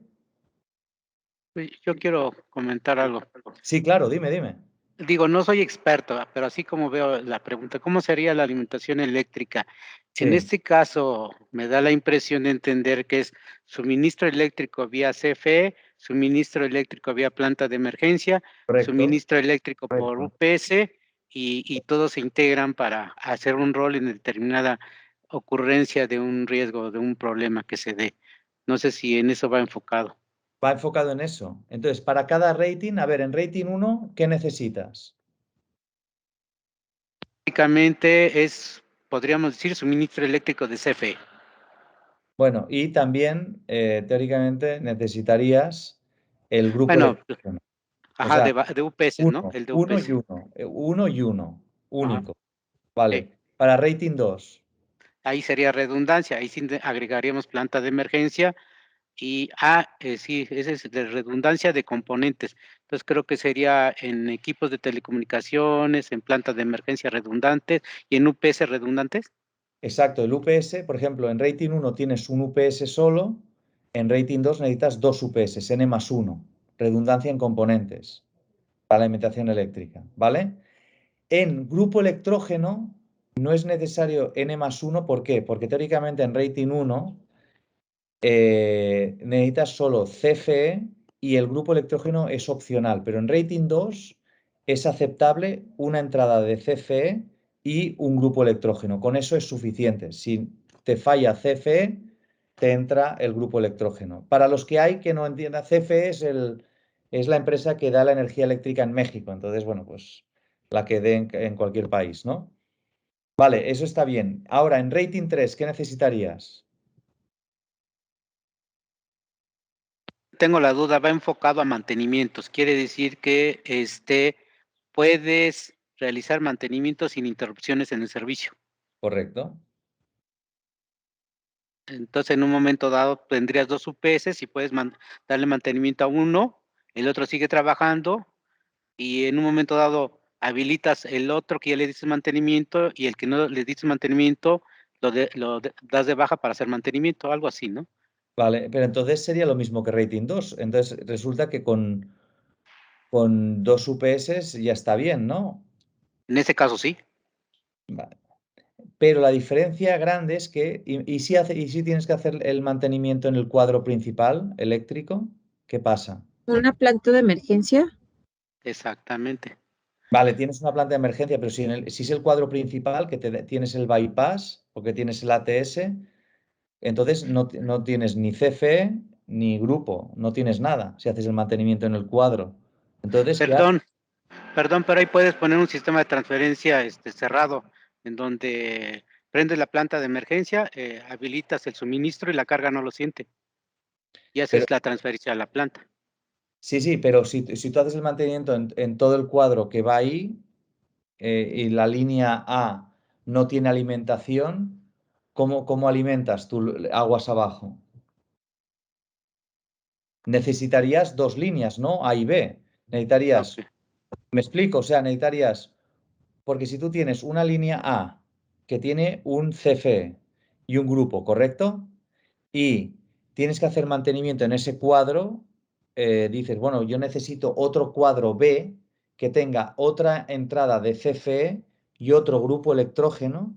Yo quiero comentar algo. Sí, claro, dime. Digo, no soy experto, pero así como veo la pregunta, ¿cómo sería la alimentación eléctrica? En Sí, este caso, me da la impresión de entender que es suministro eléctrico vía CFE, suministro eléctrico vía planta de emergencia, correcto. suministro eléctrico por Correcto. UPS y todos se integran para hacer un rol en determinada ocurrencia de un riesgo, de un problema que se dé. No sé si en eso va enfocado. Va enfocado en eso. Entonces, para cada rating, a ver, en rating 1, ¿qué necesitas? Básicamente es podríamos decir suministro eléctrico de CFE. Bueno, y también, teóricamente, necesitarías el grupo Bueno, electrógeno. ajá, sea, de UPS, ¿no? El de uno UPS. y uno. Uno y uno. Único. Vale. Sí. Para rating 2. Ahí sería redundancia, ahí sí agregaríamos planta de emergencia y sí, ese es de redundancia de componentes. Entonces creo que sería en equipos de telecomunicaciones, en plantas de emergencia redundantes y en UPS redundantes. Exacto, el UPS, por ejemplo, en rating 1 tienes un UPS solo, en rating 2 necesitas 2 UPS, N+1, redundancia en componentes para la alimentación eléctrica, ¿vale? En grupo electrógeno no es necesario N+1, ¿por qué? Porque teóricamente en rating 1 necesitas solo CFE y el grupo electrógeno es opcional, pero en rating 2 es aceptable una entrada de CFE y un grupo electrógeno. Con eso es suficiente. Si te falla CFE, te entra el grupo electrógeno. Para los que hay que no entiendan, CFE es la empresa que da la energía eléctrica en México. Entonces, bueno, pues la que dé en cualquier país, ¿no? Vale, eso está bien. Ahora, en rating 3, ¿qué necesitarías? Tengo la duda, va enfocado a mantenimientos. Quiere decir que puedes realizar mantenimientos sin interrupciones en el servicio. Correcto. Entonces, en un momento dado, tendrías 2 UPS y puedes darle mantenimiento a uno, el otro sigue trabajando y en un momento dado habilitas el otro que ya le dices mantenimiento y el que no le dices mantenimiento lo das de baja para hacer mantenimiento, algo así, ¿no? Vale, pero entonces sería lo mismo que rating 2. Entonces resulta que con 2 UPS ya está bien, ¿no? En ese caso sí. Vale. Pero la diferencia grande es que, y si tienes que hacer el mantenimiento en el cuadro principal eléctrico, ¿qué pasa? ¿Una planta de emergencia? Exactamente. Vale, tienes una planta de emergencia, pero si es el cuadro principal, que tienes el bypass o que tienes el ATS, entonces no tienes ni CFE ni grupo, no tienes nada si haces el mantenimiento en el cuadro. Entonces, ¿qué haces? Perdón, pero ahí puedes poner un sistema de transferencia cerrado, en donde prendes la planta de emergencia, habilitas el suministro y la carga no lo siente. Y haces la transferencia a la planta. Sí, pero si tú haces el mantenimiento en todo el cuadro que va ahí y la línea A no tiene alimentación, ¿cómo alimentas tú aguas abajo? Necesitarías 2 líneas, ¿no? A y B. Necesitarías, Okay. me explico, o sea, necesitarías, porque si tú tienes una línea A que tiene un CFE y un grupo, ¿correcto? Y tienes que hacer mantenimiento en ese cuadro, dices, bueno, yo necesito otro cuadro B que tenga otra entrada de CFE y otro grupo electrógeno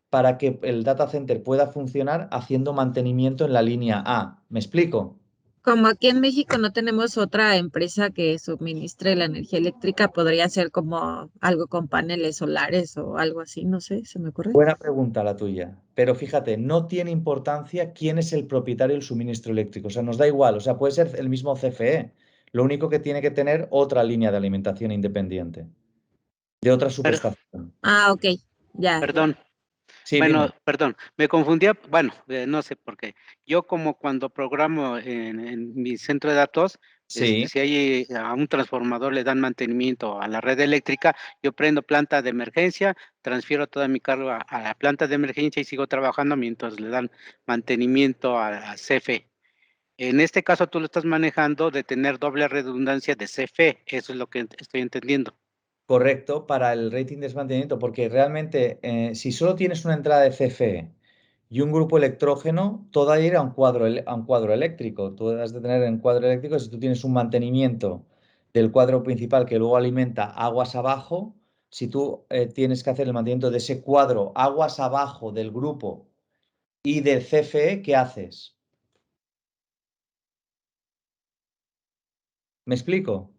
para que el data center pueda funcionar haciendo mantenimiento en la línea A. ¿Me explico? Como aquí en México no tenemos otra empresa que suministre la energía eléctrica, podría ser como algo con paneles solares o algo así, no sé, se me ocurre. Buena pregunta la tuya, pero fíjate, no tiene importancia quién es el propietario del suministro eléctrico, o sea, nos da igual, o sea, puede ser el mismo CFE, lo único que tiene que tener otra línea de alimentación independiente, de otra subestación. Ah, ok, ya. Perdón. Sí, Bueno, dime. perdón, me confundía, bueno, no sé por qué. Yo como cuando programo en mi centro de datos, Sí, si hay a un transformador le dan mantenimiento a la red eléctrica, yo prendo planta de emergencia, transfiero toda mi carga a la planta de emergencia y sigo trabajando mientras le dan mantenimiento a CFE. En este caso tú lo estás manejando de tener doble redundancia de CFE, eso es lo que estoy entendiendo. correcto, para el rating de mantenimiento, porque realmente si solo tienes una entrada de CFE y un grupo electrógeno, todo ir a un cuadro eléctrico. Tú has de tener en cuadro eléctrico, si tú tienes un mantenimiento del cuadro principal que luego alimenta aguas abajo, si tú tienes que hacer el mantenimiento de ese cuadro aguas abajo del grupo y del CFE, ¿qué haces? ¿Me explico?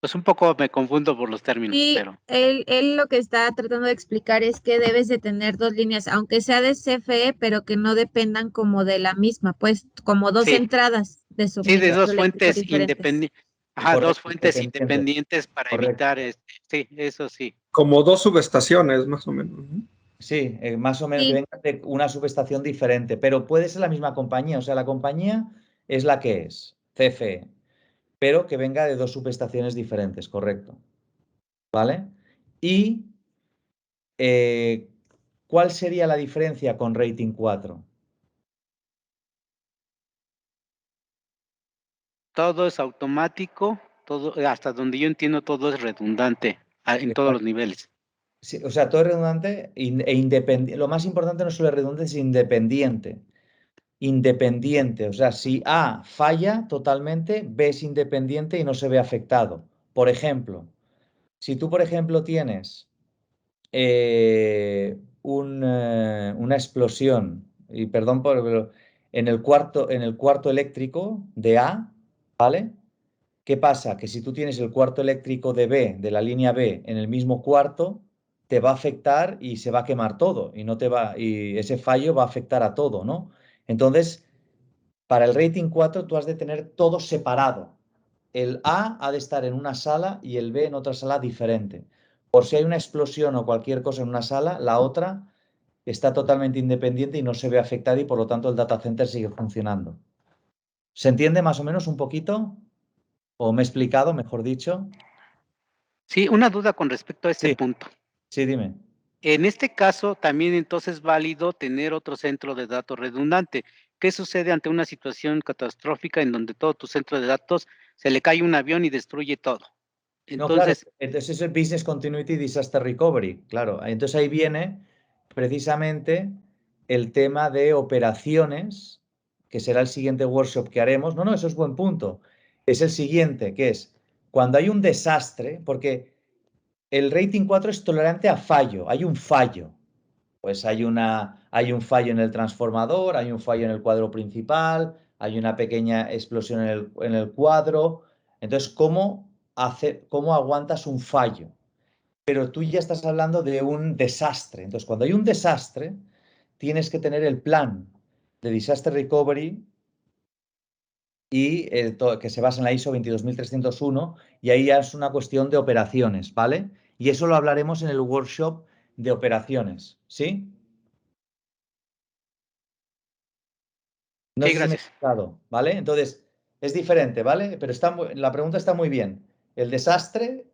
Pues un poco me confundo por los términos, Sí, pero él lo que está tratando de explicar es que debes de tener 2 líneas, aunque sea de CFE, pero que no dependan como de la misma, pues como 2 sí, entradas de sí, de suministro dos eléctrico fuentes diferentes. independientes. Ajá, Correcto, dos fuentes independientes. independientes para Correcto. evitar, sí, eso sí. Como 2 subestaciones, más o menos. Ujú. Sí, más o menos que Sí. vengan de una subestación diferente, pero puede ser la misma compañía. O sea, la compañía es la que es, CFE, pero que venga de 2 subestaciones diferentes, correcto. ¿Vale? Y ¿cuál sería la diferencia con rating 4? Todo es automático, todo, hasta donde yo entiendo, todo es redundante en todos los niveles. Sí, o sea, todo es redundante e independiente. Lo más importante no solo es redundante, es independiente. Independiente, o sea, si A falla totalmente, B es independiente y no se ve afectado. Por ejemplo, si tú, por ejemplo, tienes una explosión, y perdón pero en el cuarto eléctrico de A, ¿vale? ¿Qué pasa? Que si tú tienes el cuarto eléctrico de B, de la línea B, en el mismo cuarto, te va a afectar y se va a quemar todo, y ese fallo va a afectar a todo, ¿no? Entonces, para el rating 4 tú has de tener todo separado. El A ha de estar en una sala y el B en otra sala diferente. Por si hay una explosión o cualquier cosa en una sala, la otra está totalmente independiente y no se ve afectada y por lo tanto el data center sigue funcionando. ¿Se entiende más o menos un poquito? ¿O me he explicado, mejor dicho? Sí, una duda con respecto a este Sí, punto. sí, dime. En este caso, también entonces es válido tener otro centro de datos redundante. ¿Qué sucede ante una situación catastrófica en donde todo tu centro de datos se le cae un avión y destruye todo? No, claro, Entonces, entonces es el Business Continuity Disaster Recovery, claro. Entonces ahí viene precisamente el tema de operaciones, que será el siguiente workshop que haremos. No, eso es buen punto. Es el siguiente, que es cuando hay un desastre, porque el rating 4 es tolerante a fallo, hay un fallo. Pues hay un fallo en el transformador, hay un fallo en el cuadro principal, hay una pequeña explosión en el cuadro. Entonces, ¿cómo aguantas un fallo? Pero tú ya estás hablando de un desastre. Entonces, cuando hay un desastre, tienes que tener el plan de Disaster Recovery y que se basa en la ISO 22301 y ahí ya es una cuestión de operaciones, ¿vale? Y eso lo hablaremos en el workshop de operaciones, ¿sí? No sí, sé si me he gracias. explicado, ¿vale? Entonces, es diferente, ¿vale? Pero la pregunta está muy bien. El desastre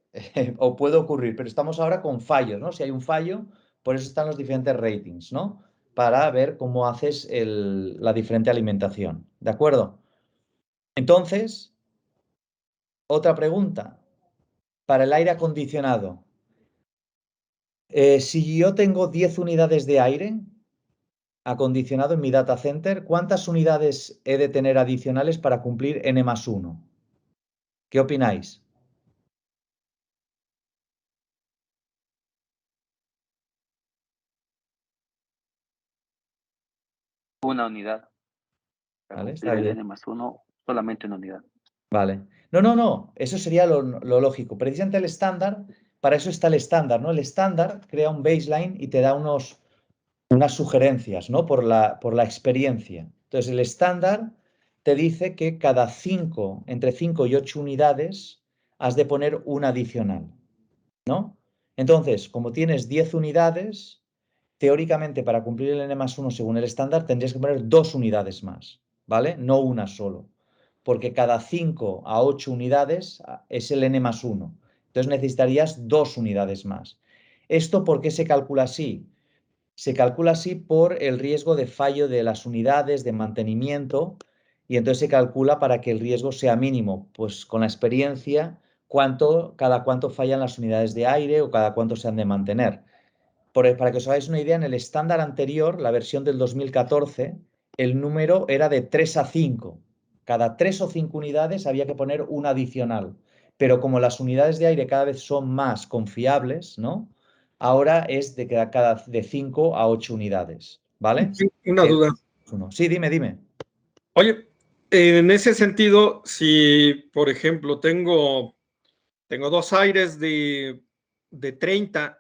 o puede ocurrir, pero estamos ahora con fallos, ¿no? Si hay un fallo, por eso están los diferentes ratings, ¿no? Para ver cómo haces la diferente alimentación, ¿de acuerdo? Entonces, otra pregunta. Para el aire acondicionado, si yo tengo 10 unidades de aire acondicionado en mi data center, ¿cuántas unidades he de tener adicionales para cumplir N+1? ¿Qué opináis? Una unidad. Para ¿Vale? cumplir Está el bien. N+1, solamente una unidad. Vale. No. Eso sería lo lógico. Precisamente el estándar, para eso está el estándar, ¿no? El estándar crea un baseline y te da unas sugerencias, ¿no? Por la experiencia. Entonces, el estándar te dice que entre 5 y 8 unidades has de poner una adicional, ¿no? Entonces, como tienes 10 unidades, teóricamente para cumplir el N+1 según el estándar tendrías que poner 2 unidades más, ¿vale? No una solo, porque cada 5 a 8 unidades es el N+1. Entonces necesitarías 2 unidades más. ¿Esto por qué se calcula así? Se calcula así por el riesgo de fallo de las unidades de mantenimiento y entonces se calcula para que el riesgo sea mínimo, pues con la experiencia, cada cuánto fallan las unidades de aire o cada cuánto se han de mantener. Para que os hagáis una idea, en el estándar anterior, la versión del 2014, el número era de 3 a 5. Cada 3 o 5 unidades había que poner una adicional. Pero como las unidades de aire cada vez son más confiables, ¿no? Ahora es de 5 a 8 unidades, ¿vale? Sí, una duda. Sí, dime. Oye, en ese sentido, si, por ejemplo, tengo 2 aires de 30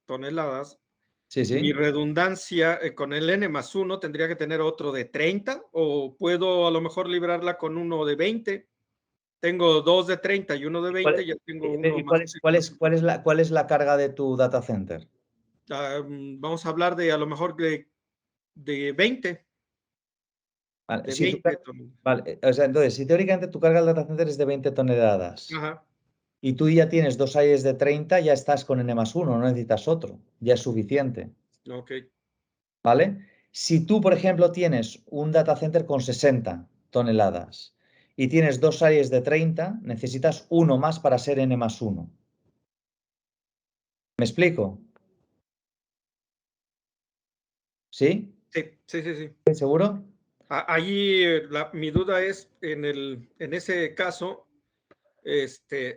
toneladas, Sí. mi redundancia con el N+1 tendría que tener otro de 30 o puedo a lo mejor librarla con uno de 20. tengo 2 de 30 y 1 de 20, ya tengo uno ¿Y más. cuál es la carga de tu data center? Vamos a hablar de a lo mejor de 20. Vale, De si 20 vale, o sea, entonces, si teóricamente tu carga del data center es de 20 toneladas Ajá. y tú ya tienes 2 aires de 30, ya estás con N+1, no necesitas otro, ya es suficiente. Ok. ¿Vale? Si tú, por ejemplo, tienes un data center con 60 toneladas y tienes 2 aires de 30, necesitas uno más para ser N+1. ¿Me explico? ¿Sí? Sí. ¿Seguro? Ahí mi duda es, en ese caso,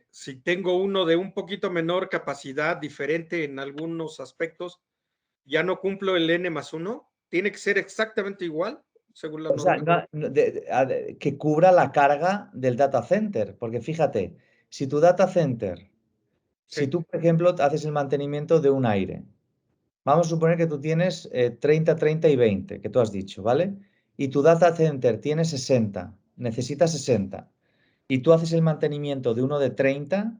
si tengo uno de un poquito menor capacidad, diferente en algunos aspectos, ¿ya no cumplo el N+1? ¿Tiene que ser exactamente igual, según la O sea, norma? que cubra la carga del data center. Porque fíjate, si tu data center, si tú, por ejemplo, haces el mantenimiento de un aire, vamos a suponer que tú tienes 30, 30 y 20, que tú has dicho, ¿vale? Y tu data center tiene 60, necesita 60. Y tú haces el mantenimiento de uno de 30,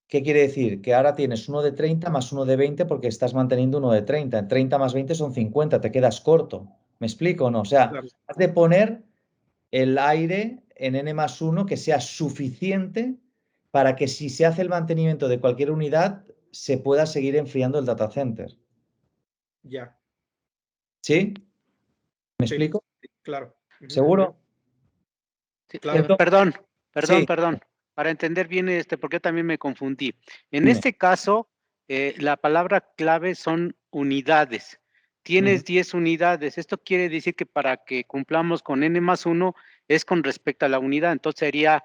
¿qué quiere decir? Que ahora tienes uno de 30 más uno de 20 porque estás manteniendo uno de 30. 30 más 20 son 50, te quedas corto. ¿Me explico o no? O sea, Claro. has de poner el aire en N+1 que sea suficiente para que si se hace el mantenimiento de cualquier unidad, se pueda seguir enfriando el data center. Ya. ¿Sí? ¿Me Sí, explico? claro. ¿Seguro? Sí, Claro. perdón. Sí. Para entender bien, porque yo también me confundí. En Dime. este caso, la palabra clave son unidades. Tienes 10 unidades. Esto quiere decir que para que cumplamos con N+1 es con respecto a la unidad. Entonces sería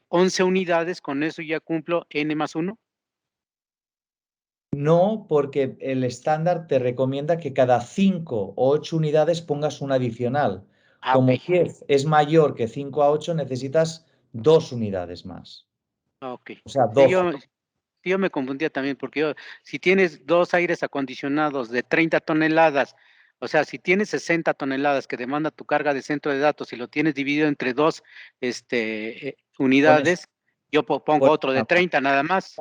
11 unidades. Con eso ya cumplo N+1. No, porque el estándar te recomienda que cada 5 o 8 unidades pongas una adicional. Como Ok. 10 es mayor que 5 a 8, necesitas 2 unidades más. Ok. O sea, Sí, 12. yo me confundía también, porque si tienes 2 aires acondicionados de 30 toneladas, o sea, si tienes 60 toneladas que demanda tu carga de centro de datos y lo tienes dividido entre 2 unidades, yo pongo otro de 30 nada más.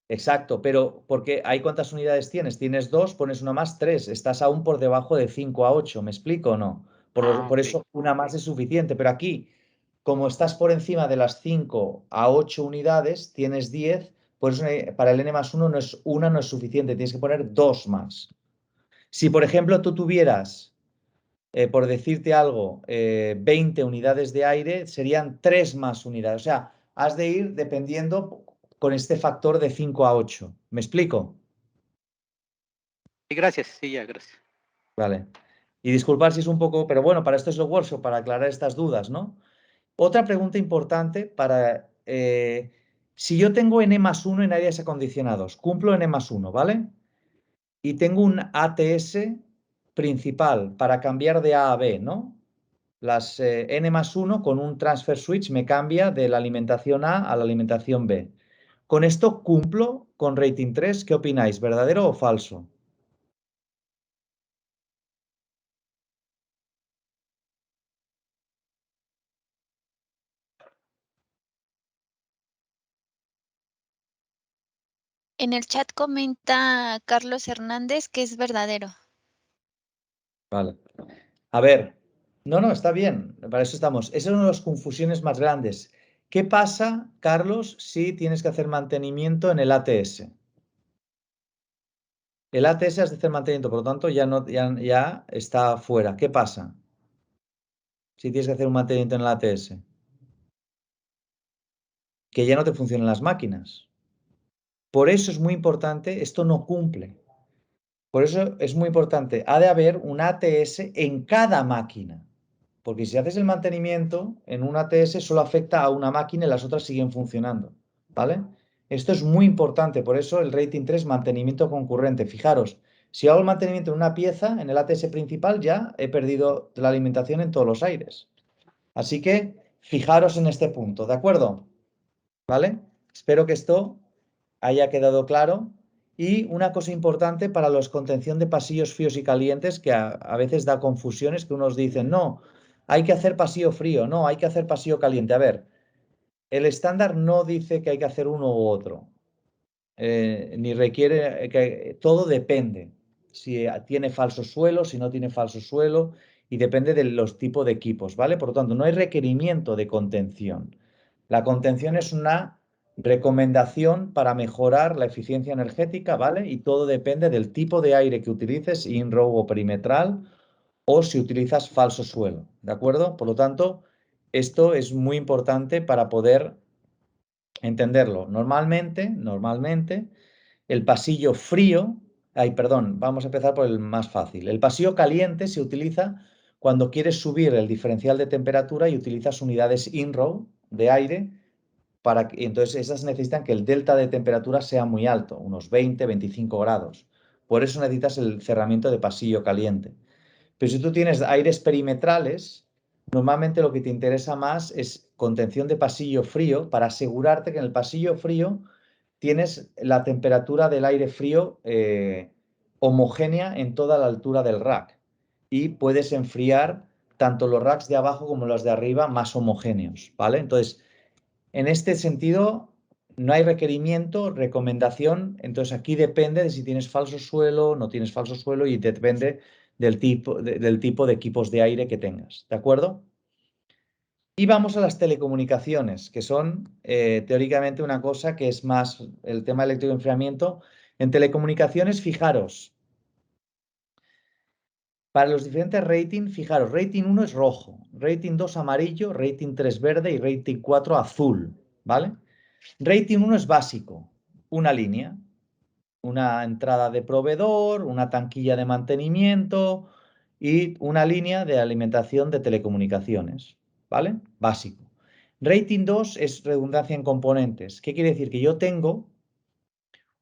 Exacto, pero porque ¿hay cuántas unidades tienes? Tienes 2, pones una más, 3. Estás aún por debajo de 5 a 8. ¿Me explico o no? Por Ok. eso una más es suficiente. Pero aquí, como estás por encima de las 5 a 8 unidades, tienes 10. Por eso para el N+1 no es suficiente. Tienes que poner 2 más. Si, por ejemplo, tú tuvieras, por decirte algo, 20 unidades de aire, serían 3 más unidades. O sea, has de ir dependiendo con este factor de 5 a 8. ¿Me explico? Gracias, sí, ya, gracias. Vale. Y disculpar si es un poco, pero bueno, para esto es el workshop, para aclarar estas dudas, ¿no? Otra pregunta importante para, si yo tengo N+1 en aires acondicionados, cumplo N+1, ¿vale? Y tengo un ATS principal para cambiar de A a B, ¿no? Las N+1 con un transfer switch me cambia de la alimentación A a la alimentación B. ¿Con esto cumplo con rating 3? ¿Qué opináis? ¿Verdadero o falso? En el chat comenta Carlos Hernández que es verdadero. Vale. A ver, no, está bien, para eso estamos. Esa es una de las confusiones más grandes. ¿Qué pasa, Carlos, si tienes que hacer mantenimiento en el ATS? El ATS has de hacer mantenimiento, por lo tanto ya está fuera. ¿Qué pasa si tienes que hacer un mantenimiento en el ATS? Que ya no te funcionan las máquinas. Por eso es muy importante, esto no cumple. Por eso es muy importante, ha de haber un ATS en cada máquina. Porque si haces el mantenimiento en un ATS solo afecta a una máquina y las otras siguen funcionando. ¿Vale? Esto es muy importante, por eso el rating 3, mantenimiento concurrente. Fijaros, si hago el mantenimiento en una pieza, en el ATS principal, ya he perdido la alimentación en todos los aires. Así que fijaros en este punto, ¿de acuerdo? ¿Vale? Espero que esto haya quedado claro. Y una cosa importante para los contención de pasillos fríos y calientes, que a veces da confusiones, que unos dicen, no, hay que hacer pasillo frío, no, hay que hacer pasillo caliente. A ver, el estándar no dice que hay que hacer uno u otro, ni requiere que todo depende. Si tiene falso suelo, si no tiene falso suelo, y depende de los tipos de equipos, ¿vale? Por lo tanto, no hay requerimiento de contención. La contención es una recomendación para mejorar la eficiencia energética, ¿vale? Y todo depende del tipo de aire que utilices, in-row o perimetral, o si utilizas falso suelo, ¿de acuerdo? Por lo tanto, esto es muy importante para poder entenderlo. Normalmente, el pasillo frío, vamos a empezar por el más fácil. El pasillo caliente se utiliza cuando quieres subir el diferencial de temperatura y utilizas unidades in-row de aire, entonces esas necesitan que el delta de temperatura sea muy alto, unos 20-25 grados. Por eso necesitas el cerramiento de pasillo caliente. Pero si tú tienes aires perimetrales, normalmente lo que te interesa más es contención de pasillo frío para asegurarte que en el pasillo frío tienes la temperatura del aire frío homogénea en toda la altura del rack y puedes enfriar tanto los racks de abajo como los de arriba más homogéneos, ¿vale? Entonces, en este sentido, no hay requerimiento, recomendación, entonces aquí depende de si tienes falso suelo, no tienes falso suelo y depende del tipo de equipos de aire que tengas, ¿de acuerdo? Y vamos a las telecomunicaciones, que son teóricamente una cosa que es más el tema eléctrico de enfriamiento. En telecomunicaciones, fijaros, para los diferentes ratings, fijaros, rating 1 es rojo, rating 2 amarillo, rating 3 verde y rating 4 azul, ¿vale? Rating 1 es básico, una línea, una entrada de proveedor, una tanquilla de mantenimiento y una línea de alimentación de telecomunicaciones, ¿vale? Básico. Rating 2 es redundancia en componentes. ¿Qué quiere decir? Que yo tengo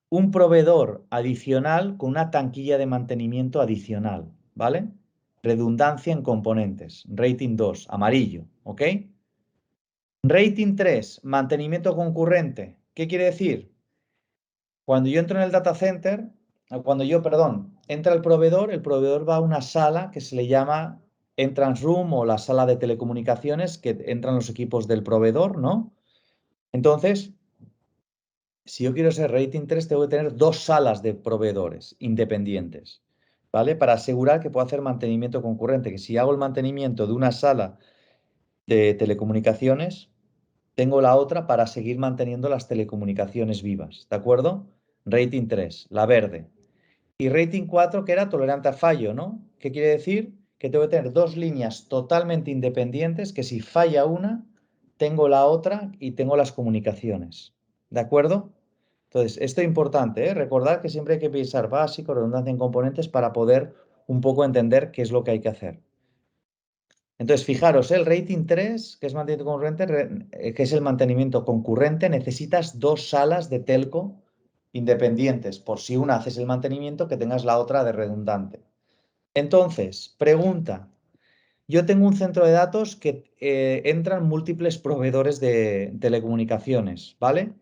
un proveedor adicional con una tanquilla de mantenimiento adicional, ¿vale? Redundancia en componentes. Rating 2, amarillo, ¿ok? Rating 3, mantenimiento concurrente. ¿Qué quiere decir? Cuando yo entro en el data center, entra el proveedor va a una sala que se le llama entrance room o la sala de telecomunicaciones, que entran los equipos del proveedor, ¿no? Entonces, si yo quiero ser rating 3, tengo que tener 2 salas de proveedores independientes, ¿vale? Para asegurar que puedo hacer mantenimiento concurrente, que si hago el mantenimiento de una sala de telecomunicaciones, tengo la otra para seguir manteniendo las telecomunicaciones vivas, ¿de acuerdo? Rating 3, la verde. Y rating 4, que era tolerante a fallo, ¿no? ¿Qué quiere decir? Que tengo que tener 2 líneas totalmente independientes, que si falla una, tengo la otra y tengo las comunicaciones, ¿de acuerdo? Entonces, esto es importante, ¿eh? Recordad que siempre hay que pensar básico, redundancia en componentes para poder un poco entender qué es lo que hay que hacer. Entonces, fijaros, el rating 3, que es mantenimiento concurrente, que es el mantenimiento concurrente, necesitas 2 salas de telco independientes, por si una haces el mantenimiento, que tengas la otra de redundante. Entonces, pregunta, yo tengo un centro de datos que entran múltiples proveedores de telecomunicaciones, ¿vale?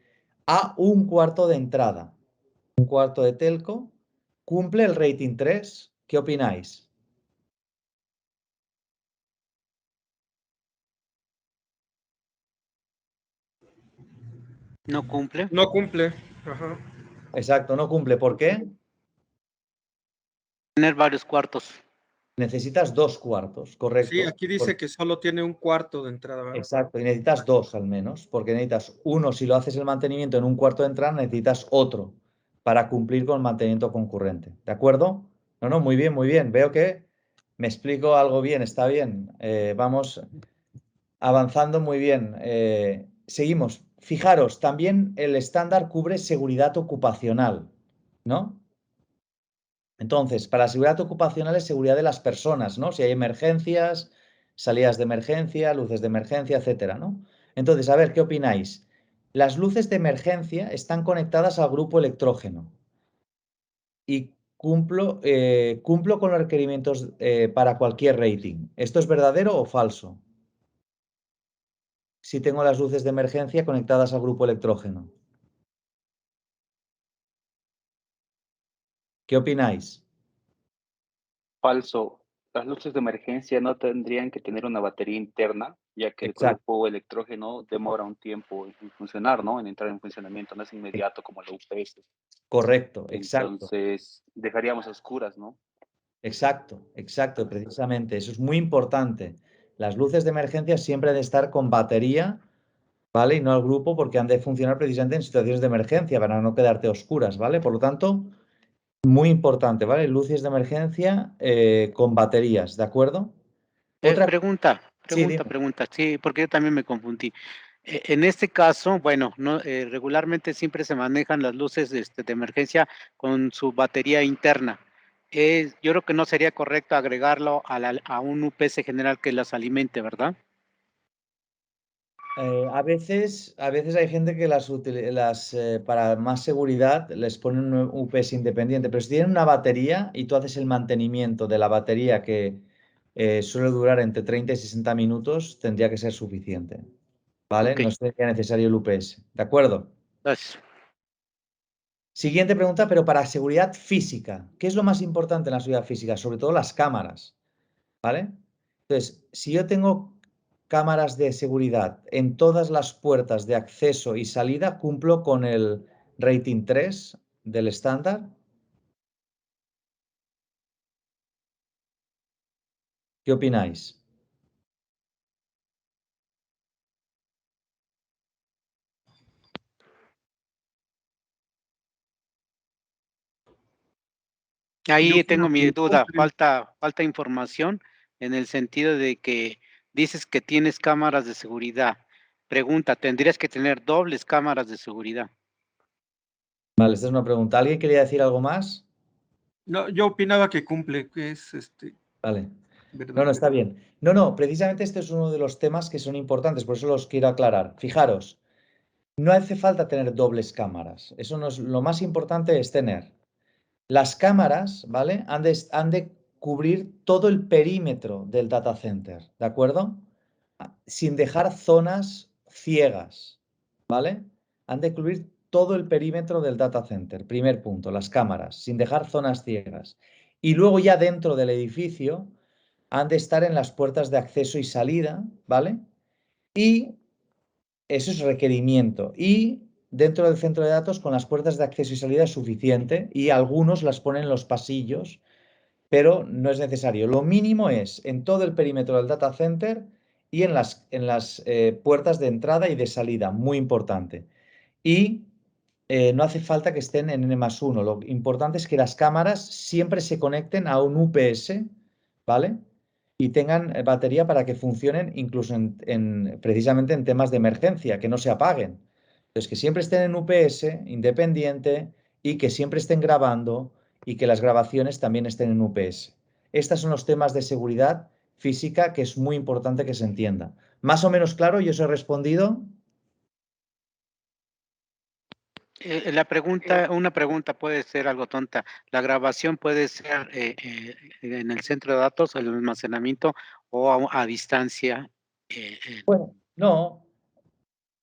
A un cuarto de entrada, un cuarto de telco, cumple el rating 3, ¿qué opináis? No cumple. No cumple. Ajá. Exacto, no cumple. ¿Por qué? Tener varios cuartos. Necesitas 2 cuartos, correcto. Sí, aquí dice que solo tiene un cuarto de entrada, ¿verdad? Exacto, y necesitas 2 al menos, porque necesitas uno, si lo haces el mantenimiento en un cuarto de entrada, necesitas otro para cumplir con el mantenimiento concurrente. ¿De acuerdo? No, muy bien, muy bien. Veo que me explico algo bien, está bien. Vamos avanzando muy bien. Seguimos. Fijaros, también el estándar cubre seguridad ocupacional, ¿no? Entonces, para la seguridad ocupacional es seguridad de las personas, ¿no? Si hay emergencias, salidas de emergencia, luces de emergencia, etcétera, ¿no? Entonces, a ver, ¿qué opináis? Las luces de emergencia están conectadas al grupo electrógeno y cumplo con los requerimientos para cualquier rating. ¿Esto es verdadero o falso? Si tengo las luces de emergencia conectadas al grupo electrógeno. ¿Qué opináis? Falso. Las luces de emergencia no tendrían que tener una batería interna, ya que el Exacto. grupo electrógeno demora un tiempo en funcionar, ¿no? En entrar en funcionamiento, no es inmediato como la UPS. Correcto, exacto. Entonces, dejaríamos a oscuras, ¿no? Exacto, exacto, precisamente. Eso es muy importante. Las luces de emergencia siempre han de estar con batería, ¿vale? Y no al grupo, porque han de funcionar precisamente en situaciones de emergencia para no quedarte a oscuras, ¿vale? Por lo tanto, muy importante, ¿vale? Luces de emergencia con baterías, ¿de acuerdo? Otra. Pregunta, Sí, dime. sí, porque yo también me confundí. En este caso, bueno, no, regularmente siempre se manejan las luces de emergencia con su batería interna. Yo creo que no sería correcto agregarlo a un UPS general que las alimente, ¿verdad? A veces hay gente que para más seguridad les ponen un UPS independiente, pero si tienen una batería y tú haces el mantenimiento de la batería que suele durar entre 30 y 60 minutos, tendría que ser suficiente, ¿vale? Ok. No sería necesario el UPS, ¿de acuerdo? Gracias. Siguiente pregunta, pero para seguridad física. ¿Qué es lo más importante en la seguridad física? Sobre todo las cámaras, ¿vale? Entonces, si yo tengo cámaras de seguridad en todas las puertas de acceso y salida, ¿cumplo con el rating 3 del estándar? ¿Qué opináis? Yo Ahí opino tengo mi que duda, cumplen. falta información en el sentido de que dices que tienes cámaras de seguridad. Pregunta, ¿tendrías que tener dobles cámaras de seguridad? Vale, esta es una pregunta. ¿Alguien quería decir algo más? No, yo opinaba que cumple, que es Vale. verdad. No, está bien. No, precisamente este es uno de los temas que son importantes, por eso los quiero aclarar. Fijaros, no hace falta tener dobles cámaras. Eso no es, lo más importante es tener las cámaras, ¿vale? Han de cubrir todo el perímetro del data center, ¿de acuerdo? Sin dejar zonas ciegas, ¿vale? Han de cubrir todo el perímetro del data center, primer punto, las cámaras, sin dejar zonas ciegas. Y luego ya dentro del edificio han de estar en las puertas de acceso y salida, ¿vale? Y eso es requerimiento. Y dentro del centro de datos, con las puertas de acceso y salida es suficiente y algunos las ponen en los pasillos, pero no es necesario. Lo mínimo es en todo el perímetro del data center y en las puertas de entrada y de salida, muy importante. Y no hace falta que estén en N+1. Lo importante es que las cámaras siempre se conecten a un UPS, ¿vale? Y tengan batería para que funcionen incluso precisamente en temas de emergencia, que no se apaguen. Entonces, que siempre estén en UPS independiente y que siempre estén grabando y que las grabaciones también estén en UPS. Estos son los temas de seguridad física que es muy importante que se entienda. Más o menos claro, yo os he respondido. Una pregunta puede ser algo tonta. ¿La grabación puede ser en el centro de datos, el almacenamiento o a distancia? Bueno, no.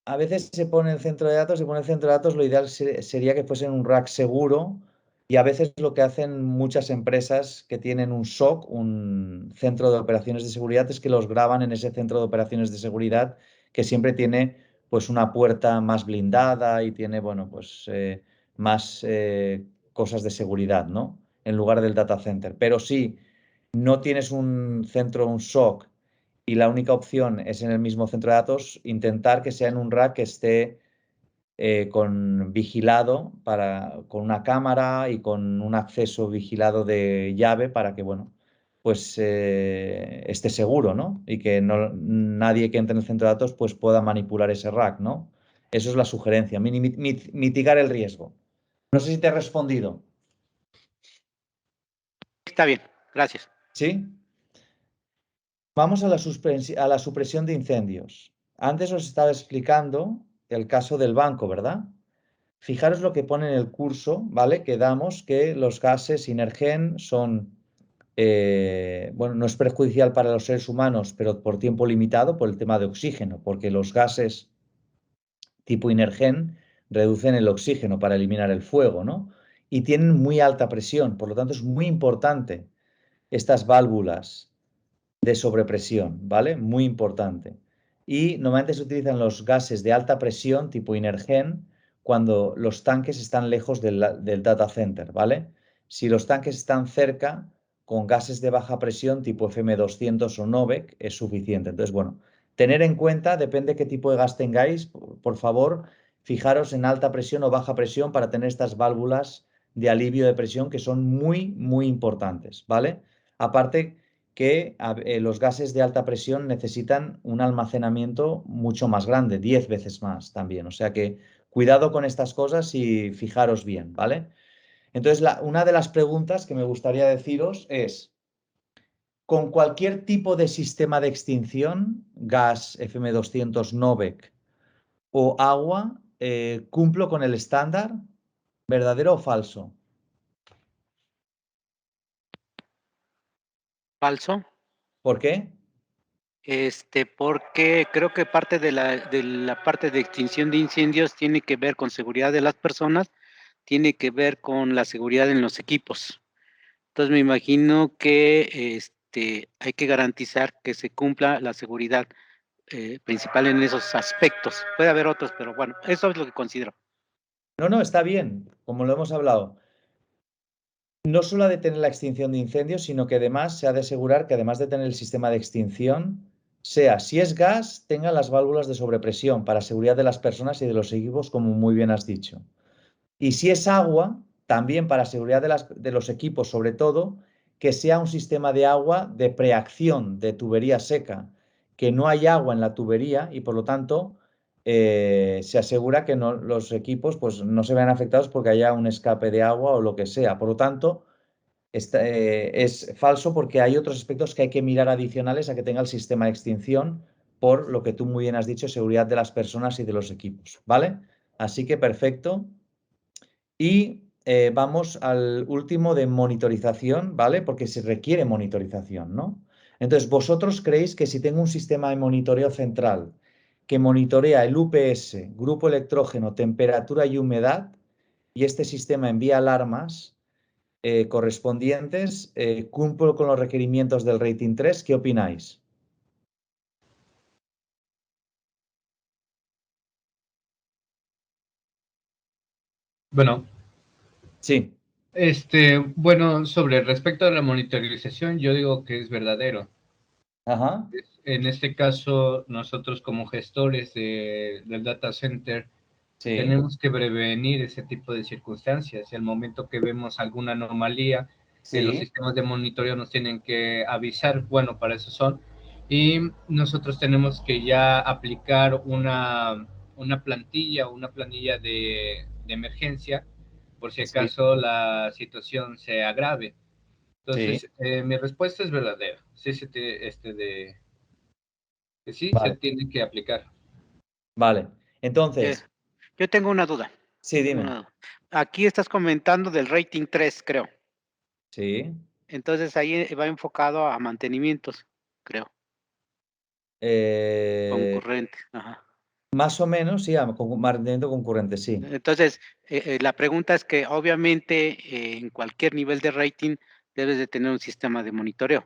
A veces se pone el centro de datos, lo ideal sería que fuese en un rack seguro y a veces lo que hacen muchas empresas que tienen un SOC, un centro de operaciones de seguridad, es que los graban en ese centro de operaciones de seguridad que siempre tiene pues una puerta más blindada y tiene, bueno, pues más cosas de seguridad, ¿no? En lugar del data center. Pero si no tienes un centro, un SOC, y la única opción es en el mismo centro de datos, intentar que sea en un rack que esté vigilado con una cámara y con un acceso vigilado de llave para que, bueno, pues esté seguro, ¿no? Y que nadie que entre en el centro de datos pues pueda manipular ese rack, ¿no? Eso es la sugerencia, mitigar el riesgo. No sé si te he respondido. Está bien, gracias. ¿Sí? Vamos a la supresión de incendios. Antes os estaba explicando el caso del banco, ¿verdad? Fijaros lo que pone en el curso, ¿vale? Que damos que los gases Inergen son, bueno, no es perjudicial para los seres humanos, pero por tiempo limitado por el tema de oxígeno, porque los gases tipo Inergen reducen el oxígeno para eliminar el fuego, ¿no? Y tienen muy alta presión, por lo tanto es muy importante estas válvulas de sobrepresión, ¿vale? Muy importante. Y normalmente se utilizan los gases de alta presión tipo Inergen cuando los tanques están lejos del data center, ¿vale? Si los tanques están cerca, con gases de baja presión tipo FM200 o Novec es suficiente. Entonces, bueno, tener en cuenta, depende qué tipo de gas tengáis, por favor, fijaros en alta presión o baja presión para tener estas válvulas de alivio de presión que son muy, muy importantes, ¿vale? Aparte que los gases de alta presión necesitan un almacenamiento mucho más grande, 10 veces más también. O sea que cuidado con estas cosas y fijaros bien, ¿vale? Entonces, una de las preguntas que me gustaría deciros es, con cualquier tipo de sistema de extinción, gas FM200 Novec o agua, ¿cumplo con el estándar? ¿Verdadero o falso? Falso. ¿Por qué? Porque creo que parte de la parte de extinción de incendios tiene que ver con seguridad de las personas, tiene que ver con la seguridad en los equipos. Entonces me imagino que hay que garantizar que se cumpla la seguridad principal en esos aspectos. Puede haber otros, pero bueno, eso es lo que considero. No, no, está bien, como lo hemos hablado. No solo ha de tener la extinción de incendios, sino que además se ha de asegurar que además de tener el sistema de extinción, sea, si es gas, tenga las válvulas de sobrepresión para seguridad de las personas y de los equipos, como muy bien has dicho. Y si es agua, también para seguridad de los equipos, sobre todo, que sea un sistema de agua de preacción, de tubería seca, que no hay agua en la tubería y por lo tanto se asegura que los equipos pues, no se vean afectados porque haya un escape de agua o lo que sea. Por lo tanto, es falso porque hay otros aspectos que hay que mirar adicionales a que tenga el sistema de extinción por lo que tú muy bien has dicho, seguridad de las personas y de los equipos, ¿vale? Así que perfecto. Y vamos al último de monitorización, ¿vale? Porque se requiere monitorización, ¿no? Entonces, ¿vosotros creéis que si tengo un sistema de monitoreo central que monitorea el UPS, grupo electrógeno, temperatura y humedad, y este sistema envía alarmas correspondientes, cumplo con los requerimientos del rating 3? ¿Qué opináis? Bueno, Sí. bueno, sobre respecto a la monitorización, yo digo que es verdadero. Ajá. En este caso, nosotros como gestores del data center Sí. tenemos que prevenir ese tipo de circunstancias. El momento que vemos alguna anomalía, los Sí. sistemas de monitoreo nos tienen que avisar, bueno, para eso son, y nosotros tenemos que ya aplicar una planilla de emergencia por si Sí. acaso la situación se agrave. Entonces, mi respuesta es verdadera. Sí, que sí, se Vale. tiene que aplicar. Vale. Entonces, Yo tengo una duda. sí, dime. Aquí estás comentando del rating 3, creo. Sí. Entonces ahí va enfocado a mantenimientos, creo. Concurrente. Ajá. Más o menos, sí, mantenimiento concurrente, sí. Entonces, la pregunta es que obviamente en cualquier nivel de rating debes de tener un sistema de monitoreo.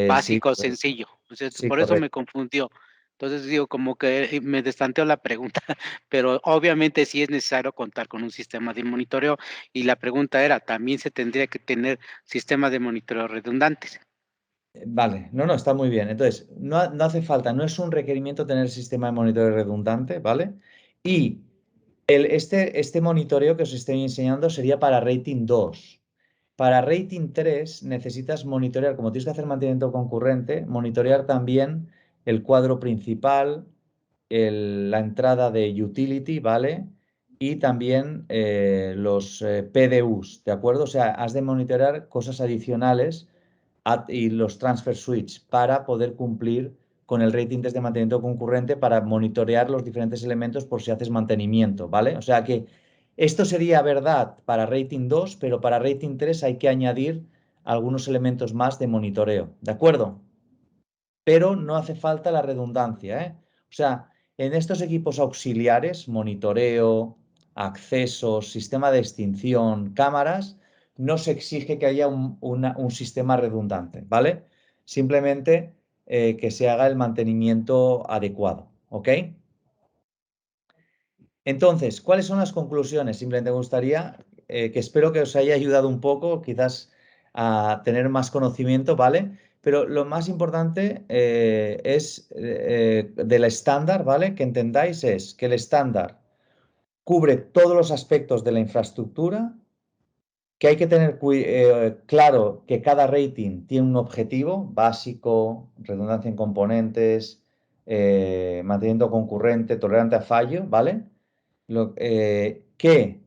Básico, Sí, sencillo. Entonces, sí, por eso me correcto. confundió. Entonces digo, como que me destanteó la pregunta, pero obviamente sí es necesario contar con un sistema de monitoreo y la pregunta era, ¿también se tendría que tener sistemas de monitoreo redundantes? Vale, no, está muy bien. Entonces, no hace falta, no es un requerimiento tener sistema de monitoreo redundante, ¿vale? Y este monitoreo que os estoy enseñando sería para rating 2. Para rating 3 necesitas monitorear, como tienes que hacer mantenimiento concurrente, monitorear también el cuadro principal, la entrada de utility, ¿vale? Y también los PDUs, ¿de acuerdo? O sea, has de monitorear cosas adicionales y los transfer switch para poder cumplir con el rating test de mantenimiento concurrente para monitorear los diferentes elementos por si haces mantenimiento, ¿vale? O sea que esto sería verdad para rating 2, pero para rating 3 hay que añadir algunos elementos más de monitoreo, ¿de acuerdo? Pero no hace falta la redundancia, ¿eh? O sea, en estos equipos auxiliares, monitoreo, accesos, sistema de extinción, cámaras, no se exige que haya un sistema redundante, ¿vale? Simplemente que se haga el mantenimiento adecuado, ¿ok? Entonces, ¿cuáles son las conclusiones? Simplemente me gustaría que espero que os haya ayudado un poco, quizás a tener más conocimiento, ¿vale? Pero lo más importante es del estándar, ¿vale? Que entendáis es que el estándar cubre todos los aspectos de la infraestructura, que hay que tener claro que cada rating tiene un objetivo básico, redundancia en componentes, mantenimiento concurrente, tolerante a fallo, ¿vale? Que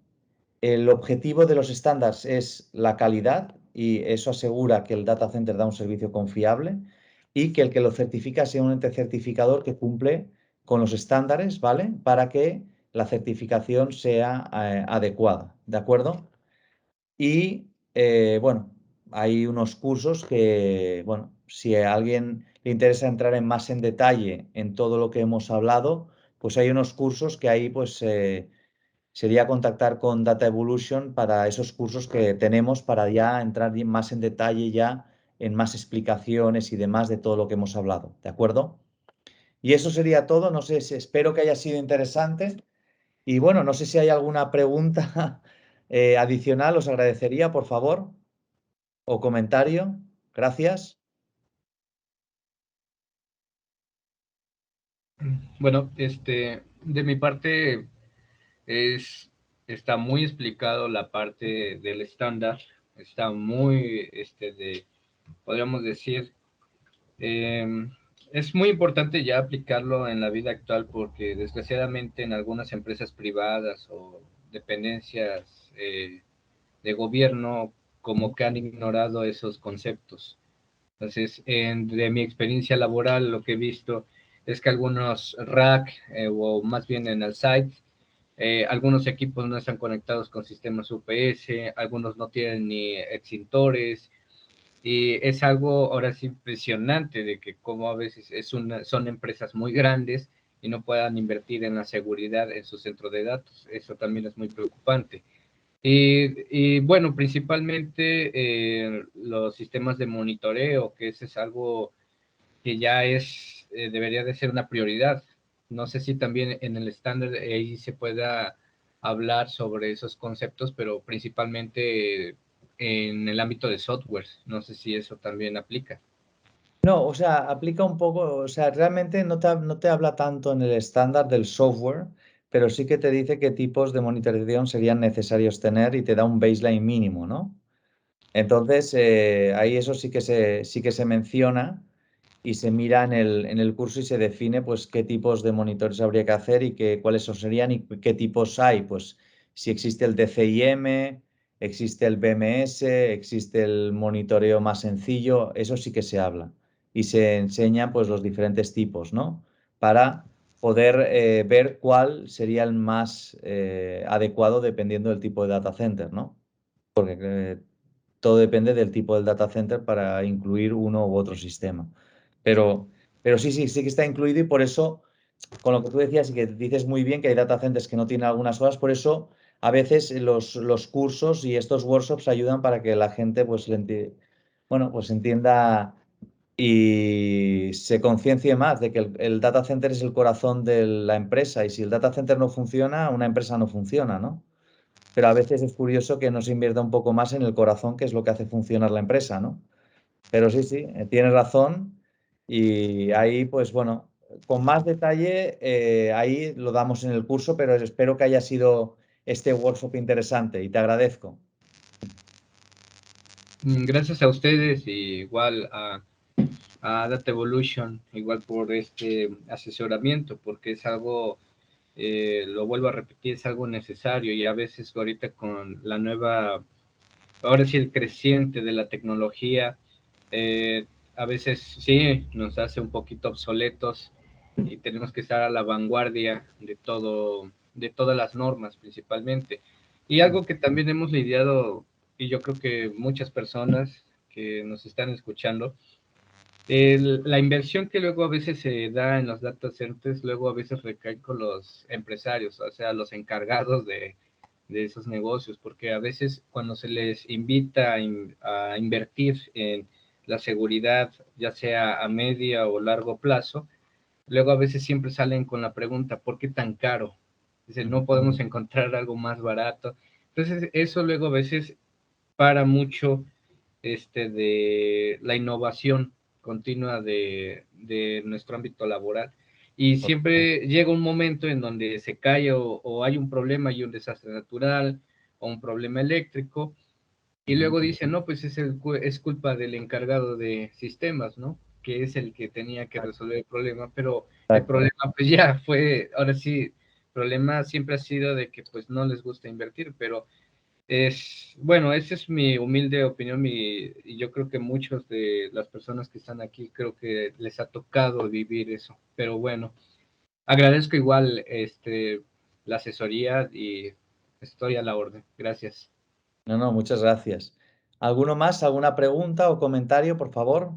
el objetivo de los estándares es la calidad y eso asegura que el data center da un servicio confiable y que el que lo certifica sea un ente certificador que cumple con los estándares, ¿vale? Para que la certificación sea adecuada, ¿de acuerdo? Y bueno, hay unos cursos que, bueno, si a alguien le interesa entrar más en detalle en todo lo que hemos hablado, pues hay unos cursos que ahí pues sería contactar con Data Evolution para esos cursos que tenemos para ya entrar más en detalle ya en más explicaciones y demás de todo lo que hemos hablado, ¿de acuerdo? Y eso sería todo, no sé, espero que haya sido interesante y bueno, no sé si hay alguna pregunta adicional, os agradecería, por favor, o comentario. Gracias. Bueno, de mi parte está muy explicado la parte del estándar, está muy, podríamos decir, es muy importante ya aplicarlo en la vida actual porque desgraciadamente en algunas empresas privadas o dependencias de gobierno como que han ignorado esos conceptos. Entonces, de mi experiencia laboral, lo que he visto es que algunos rack, o más bien en el site, algunos equipos no están conectados con sistemas UPS, algunos no tienen ni extintores, y es algo ahora sí impresionante de que como a veces son empresas muy grandes y no puedan invertir en la seguridad en su centro de datos. Eso también es muy preocupante. Y bueno, principalmente los sistemas de monitoreo, que ese es algo que ya debería de ser una prioridad. No sé si también en el estándar ahí se pueda hablar sobre esos conceptos, pero principalmente en el ámbito de software. No sé si eso también aplica. No, o sea, aplica un poco, o sea, realmente no te habla tanto en el estándar del software, pero sí que te dice qué tipos de monitorización serían necesarios tener y te da un baseline mínimo, ¿no? Entonces, ahí eso sí que se menciona y se mira en el curso y se define pues qué tipos de monitores habría que hacer y cuáles serían y qué tipos hay. Pues si existe el DCIM, existe el BMS, existe el monitoreo más sencillo, eso sí que se habla. Y se enseñan pues los diferentes tipos, ¿no? Para poder ver cuál sería el más adecuado dependiendo del tipo de data center, ¿no? Porque todo depende del tipo del data center para incluir uno u otro sistema. Pero sí que está incluido y por eso, con lo que tú decías y que dices muy bien que hay data centers que no tienen algunas horas, por eso a veces los cursos y estos workshops ayudan para que la gente pues entienda y se conciencie más de que el data center es el corazón de la empresa y si el data center no funciona, una empresa no funciona, ¿no? Pero a veces es curioso que no se invierta un poco más en el corazón, que es lo que hace funcionar la empresa, ¿no? Pero sí, tienes razón y ahí, pues bueno, con más detalle, ahí lo damos en el curso, pero espero que haya sido este workshop interesante y te agradezco. Gracias a ustedes y igual a Data Evolution, igual por este asesoramiento, porque es algo, lo vuelvo a repetir, es algo necesario y a veces ahorita con la nueva, ahora sí el creciente de la tecnología, a veces sí nos hace un poquito obsoletos y tenemos que estar a la vanguardia de todo, de todas las normas principalmente. Y algo que también hemos lidiado, y yo creo que muchas personas que nos están escuchando, la inversión que luego a veces se da en los data centers, luego a veces recae con los empresarios, o sea, los encargados de esos negocios, porque a veces cuando se les invita a invertir en la seguridad, ya sea a media o largo plazo, luego a veces siempre salen con la pregunta, ¿por qué tan caro? Dicen, no podemos encontrar algo más barato. Entonces, eso luego a veces para mucho de la innovación continua de nuestro ámbito laboral. Y siempre llega un momento en donde se cae o hay un problema y un desastre natural o un problema eléctrico, y luego dicen, no, pues es culpa del encargado de sistemas, ¿no? Que es el que tenía que resolver el problema, pero el problema pues ya fue, ahora sí, el problema siempre ha sido de que pues no les gusta invertir, pero bueno, esa es mi humilde opinión y yo creo que muchos de las personas que están aquí creo que les ha tocado vivir eso, pero bueno, agradezco igual la asesoría y estoy a la orden. Gracias. No, muchas gracias. ¿Alguno más? ¿Alguna pregunta o comentario, por favor?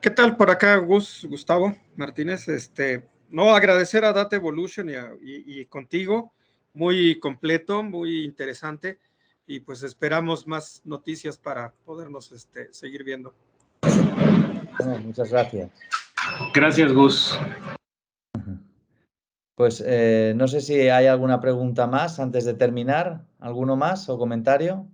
¿Qué tal por acá, Gustavo Martínez? No, agradecer a Data Evolution y contigo, muy completo, muy interesante, y pues esperamos más noticias para podernos seguir viendo. Bueno, muchas gracias. Gracias, Gus. Pues no sé si hay alguna pregunta más antes de terminar. ¿Alguno más o comentario?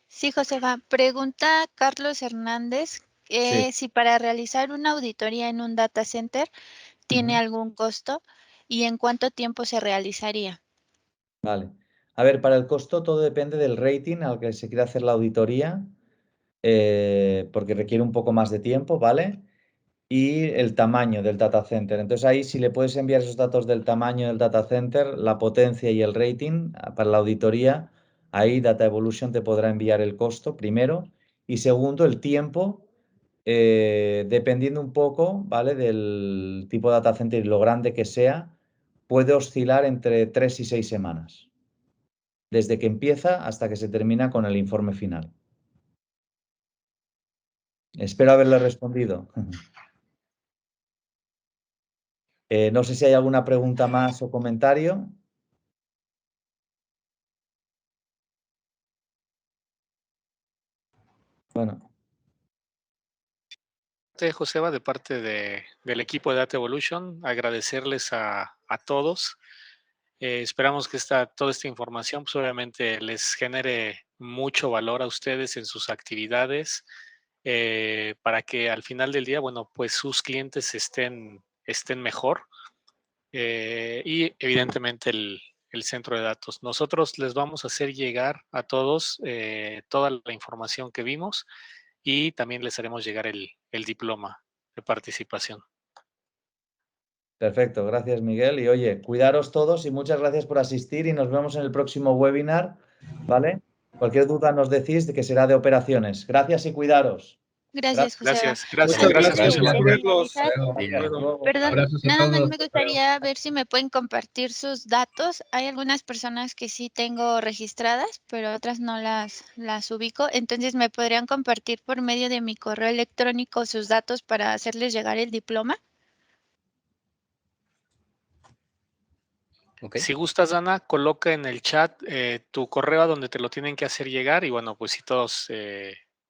Sí, Josefa. Pregunta Carlos Hernández Sí. si para realizar una auditoría en un data center tiene algún costo y en cuánto tiempo se realizaría. Vale. A ver, para el costo todo depende del rating al que se quiera hacer la auditoría, porque requiere un poco más de tiempo, ¿vale? Y el tamaño del data center. Entonces ahí si le puedes enviar esos datos del tamaño del data center, la potencia y el rating para la auditoría, ahí Data Evolution te podrá enviar el costo primero y segundo el tiempo, dependiendo un poco, ¿vale? Del tipo de data center y lo grande que sea, puede oscilar entre 3 y 6 semanas, desde que empieza hasta que se termina con el informe final. Espero haberle respondido. No sé si hay alguna pregunta más o comentario. Bueno. Joseba, de parte del equipo de Data Evolution, agradecerles a todos. Esperamos que toda esta información pues obviamente les genere mucho valor a ustedes en sus actividades, para que al final del día, bueno, pues sus clientes estén mejor, y evidentemente el centro de datos. Nosotros les vamos a hacer llegar a todos toda la información que vimos y también les haremos llegar el diploma de participación. Perfecto, gracias Miguel. Y oye, cuidaros todos y muchas gracias por asistir y nos vemos en el próximo webinar, ¿vale? Cualquier duda nos decís de que será de operaciones. Gracias y cuidaros. Gracias, Joseba. Gracias, Joseba. Perdón, Abrazos a nada más todos. me gustaría ver si me pueden compartir sus datos. Hay algunas personas que sí tengo registradas, pero otras no las ubico. Entonces, ¿me podrían compartir por medio de mi correo electrónico sus datos para hacerles llegar el diploma? Okay. Si gustas, Dana, coloca en el chat tu correo a donde te lo tienen que hacer llegar y bueno, pues si todos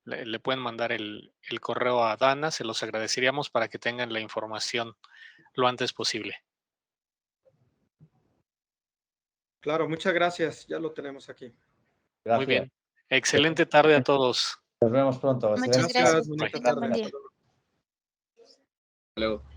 le pueden mandar el correo a Dana, se los agradeceríamos para que tengan la información lo antes posible. Claro, muchas gracias. Ya lo tenemos aquí. Gracias. Muy bien. Excelente tarde a todos. Nos vemos pronto. Muchas gracias. Bonita Que tengan tarde. buen día. Hasta luego.